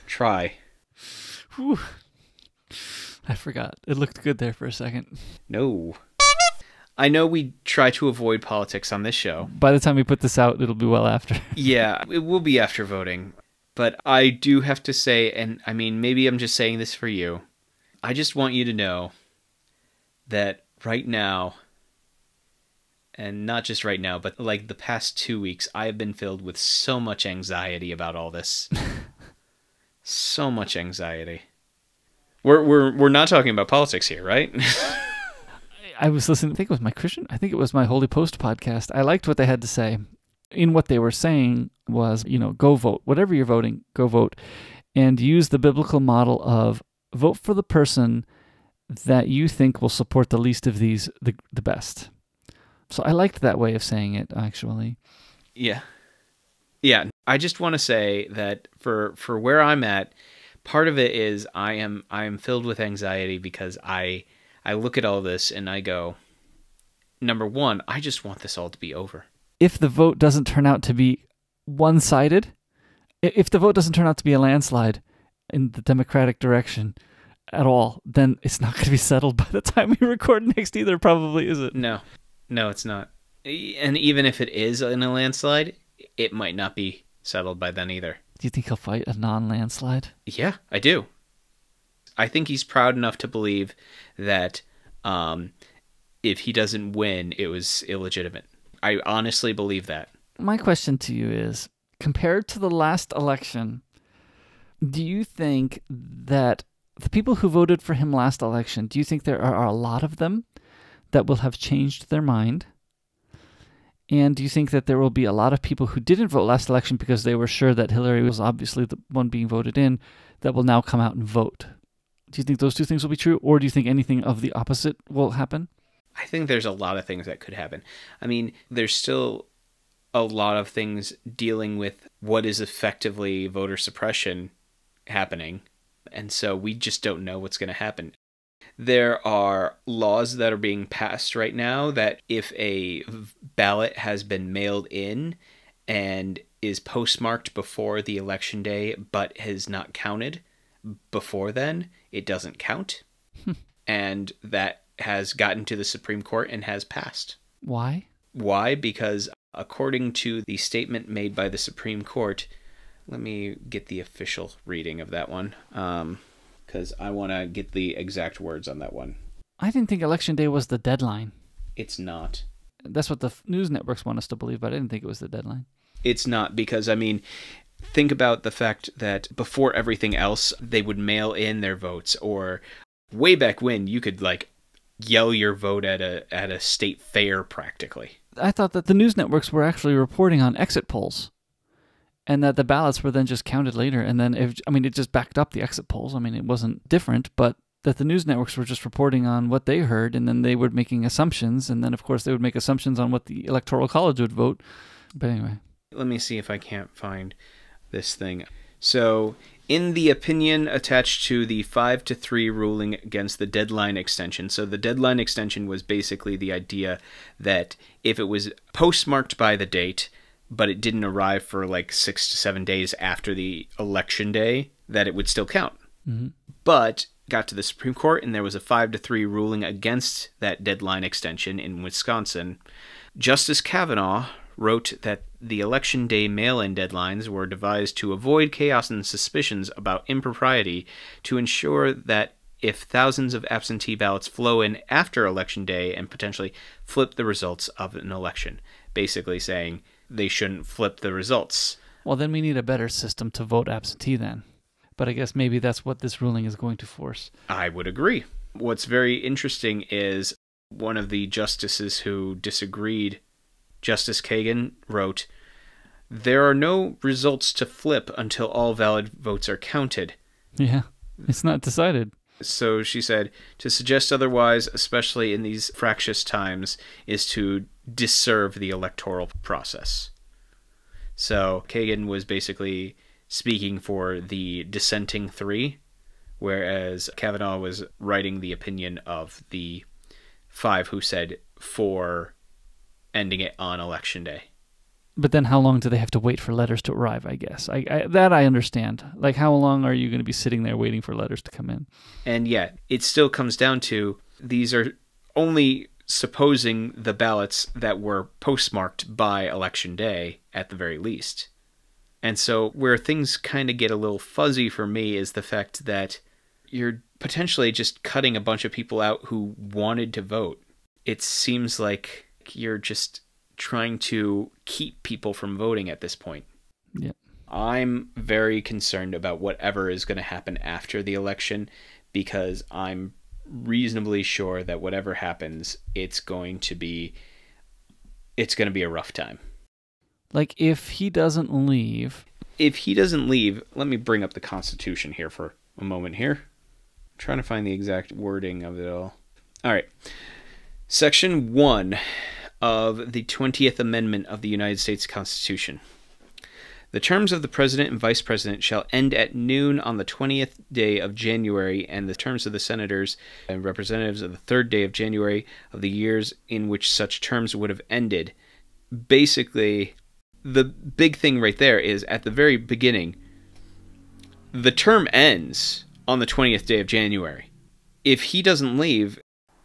try? Whew. I forgot. It looked good there for a second. No. I know we try to avoid politics on this show. By the time we put this out, it'll be well after. Yeah, it will be after voting. But I do have to say, and I mean, maybe I'm just saying this for you, I just want you to know that right now, and not just right now, but like the past 2 weeks, I have been filled with so much anxiety about all this. So much anxiety. We're not talking about politics here, right? I was listening, I think it was my Holy Post podcast. I liked what they had to say. In what they were saying was, go vote. Whatever you're voting, go vote. And use the biblical model of vote for the person that you think will support the least of these the best. So I liked that way of saying it, actually. Yeah. I just want to say that for where I'm at, part of it is I am filled with anxiety because I look at all this and I go, number one, I just want this all to be over. If the vote doesn't turn out to be one-sided. If the vote doesn't turn out to be a landslide in the Democratic direction at all, then it's not going to be settled by the time we record next either, probably, is it? No, it's not. And even if it is in a landslide, it might not be settled by then either. Do you think he'll fight a non-landslide? Yeah, I do. I think he's proud enough to believe that if he doesn't win, it was illegitimate. I honestly believe that. My question to you is, compared to the last election, do you think that the people who voted for him last election, do you think there are a lot of them that will have changed their mind? And do you think that there will be a lot of people who didn't vote last election because they were sure that Hillary was obviously the one being voted in that will now come out and vote? Do you think those two things will be true, or do you think anything of the opposite will happen? I think there's a lot of things that could happen. I mean, there's still a lot of things dealing with what is effectively voter suppression happening. And so we just don't know what's going to happen. There are laws that are being passed right now that if a ballot has been mailed in and is postmarked before the election day but has not counted before then, it doesn't count. And that has gotten to the Supreme Court and has passed. Why? Why? Because according to the statement made by the Supreme Court, let me get the official reading of that one, because I want to get the exact words on that one. I didn't think Election Day was the deadline. It's not. That's what the news networks want us to believe, but I didn't think it was the deadline. It's not, because, I mean, think about the fact that before everything else, they would mail in their votes, or way back when, you could, like, yell your vote at a state fair, practically. I thought that the news networks were actually reporting on exit polls, and that the ballots were then just counted later, and then, it just backed up the exit polls. I mean, it wasn't different, but that the news networks were just reporting on what they heard, and then they were making assumptions, and then, of course, they would make assumptions on what the Electoral College would vote. But anyway. Let me see if I can't find this thing. So, in the opinion attached to the 5-3 ruling against the deadline extension, so the deadline extension was basically the idea that if it was postmarked by the date, but it didn't arrive for like 6 to 7 days after the election day, that it would still count. Mm-hmm. But got to the Supreme Court, and there was a 5-3 ruling against that deadline extension in Wisconsin. Justice Kavanaugh wrote that the election day mail-in deadlines were devised to avoid chaos and suspicions about impropriety, to ensure that if thousands of absentee ballots flow in after election day and potentially flip the results of an election. Basically saying they shouldn't flip the results. Well, then we need a better system to vote absentee then. But I guess maybe that's what this ruling is going to force. I would agree. What's very interesting is one of the justices who disagreed, Justice Kagan, wrote, "There are no results to flip until all valid votes are counted." Yeah, it's not decided. So she said, to suggest otherwise, especially in these fractious times, is to disserve the electoral process. So Kagan was basically speaking for the dissenting three, whereas Kavanaugh was writing the opinion of the 5 who said for ending it on election day. But then how long do they have to wait for letters to arrive, I guess? That I understand. Like, how long are you going to be sitting there waiting for letters to come in? And yet, it still comes down to, these are only supposing the ballots that were postmarked by election day, at the very least. And so, where things kind of get a little fuzzy for me is the fact that you're potentially just cutting a bunch of people out who wanted to vote. It seems like you're just trying to keep people from voting at this point. Yeah. I'm very concerned about whatever is going to happen after the election, because I'm reasonably sure that whatever happens, it's going to be a rough time. Like, if he doesn't leave... Let me bring up the Constitution here for a moment here. I'm trying to find the exact wording of it all. All right. Section 1 of the 20th Amendment of the United States Constitution. The terms of the President and Vice President shall end at noon on the 20th day of January, and the terms of the Senators and Representatives of the 3rd day of January of the years in which such terms would have ended. Basically, the big thing right there is at the very beginning, the term ends on the 20th day of January. If he doesn't leave,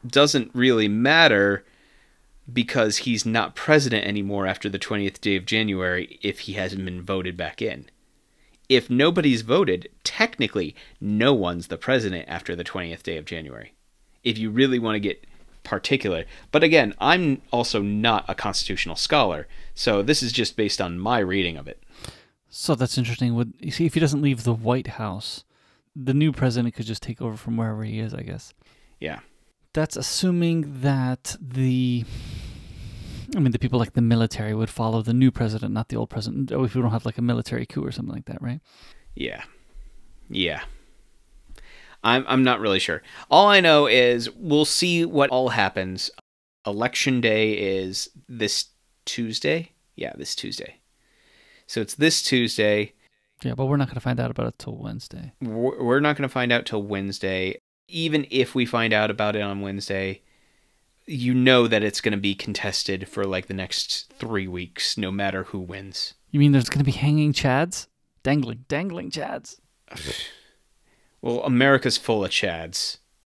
doesn't really matter because he's not president anymore after the 20th day of January if he hasn't been voted back in. If nobody's voted, technically no one's the president after the 20th day of January. If you really want to get particular. But again, I'm also not a constitutional scholar, so this is just based on my reading of it. So that's interesting. You see, if he doesn't leave the White House, the new president could just take over from wherever he is, I guess. Yeah. That's assuming that the people like the military would follow the new president, not the old president. Oh, if we don't have like a military coup or something like that, right? Yeah. I'm not really sure. All I know is we'll see what all happens. Election day is this Tuesday? Yeah, this Tuesday. So it's this Tuesday. Yeah, but we're not going to find out about it till Wednesday. We're not going to find out till Wednesday. Even if we find out about it on Wednesday, you know that it's going to be contested for like the next 3 weeks, no matter who wins. You mean there's going to be hanging chads? Dangling chads. Well, America's full of chads.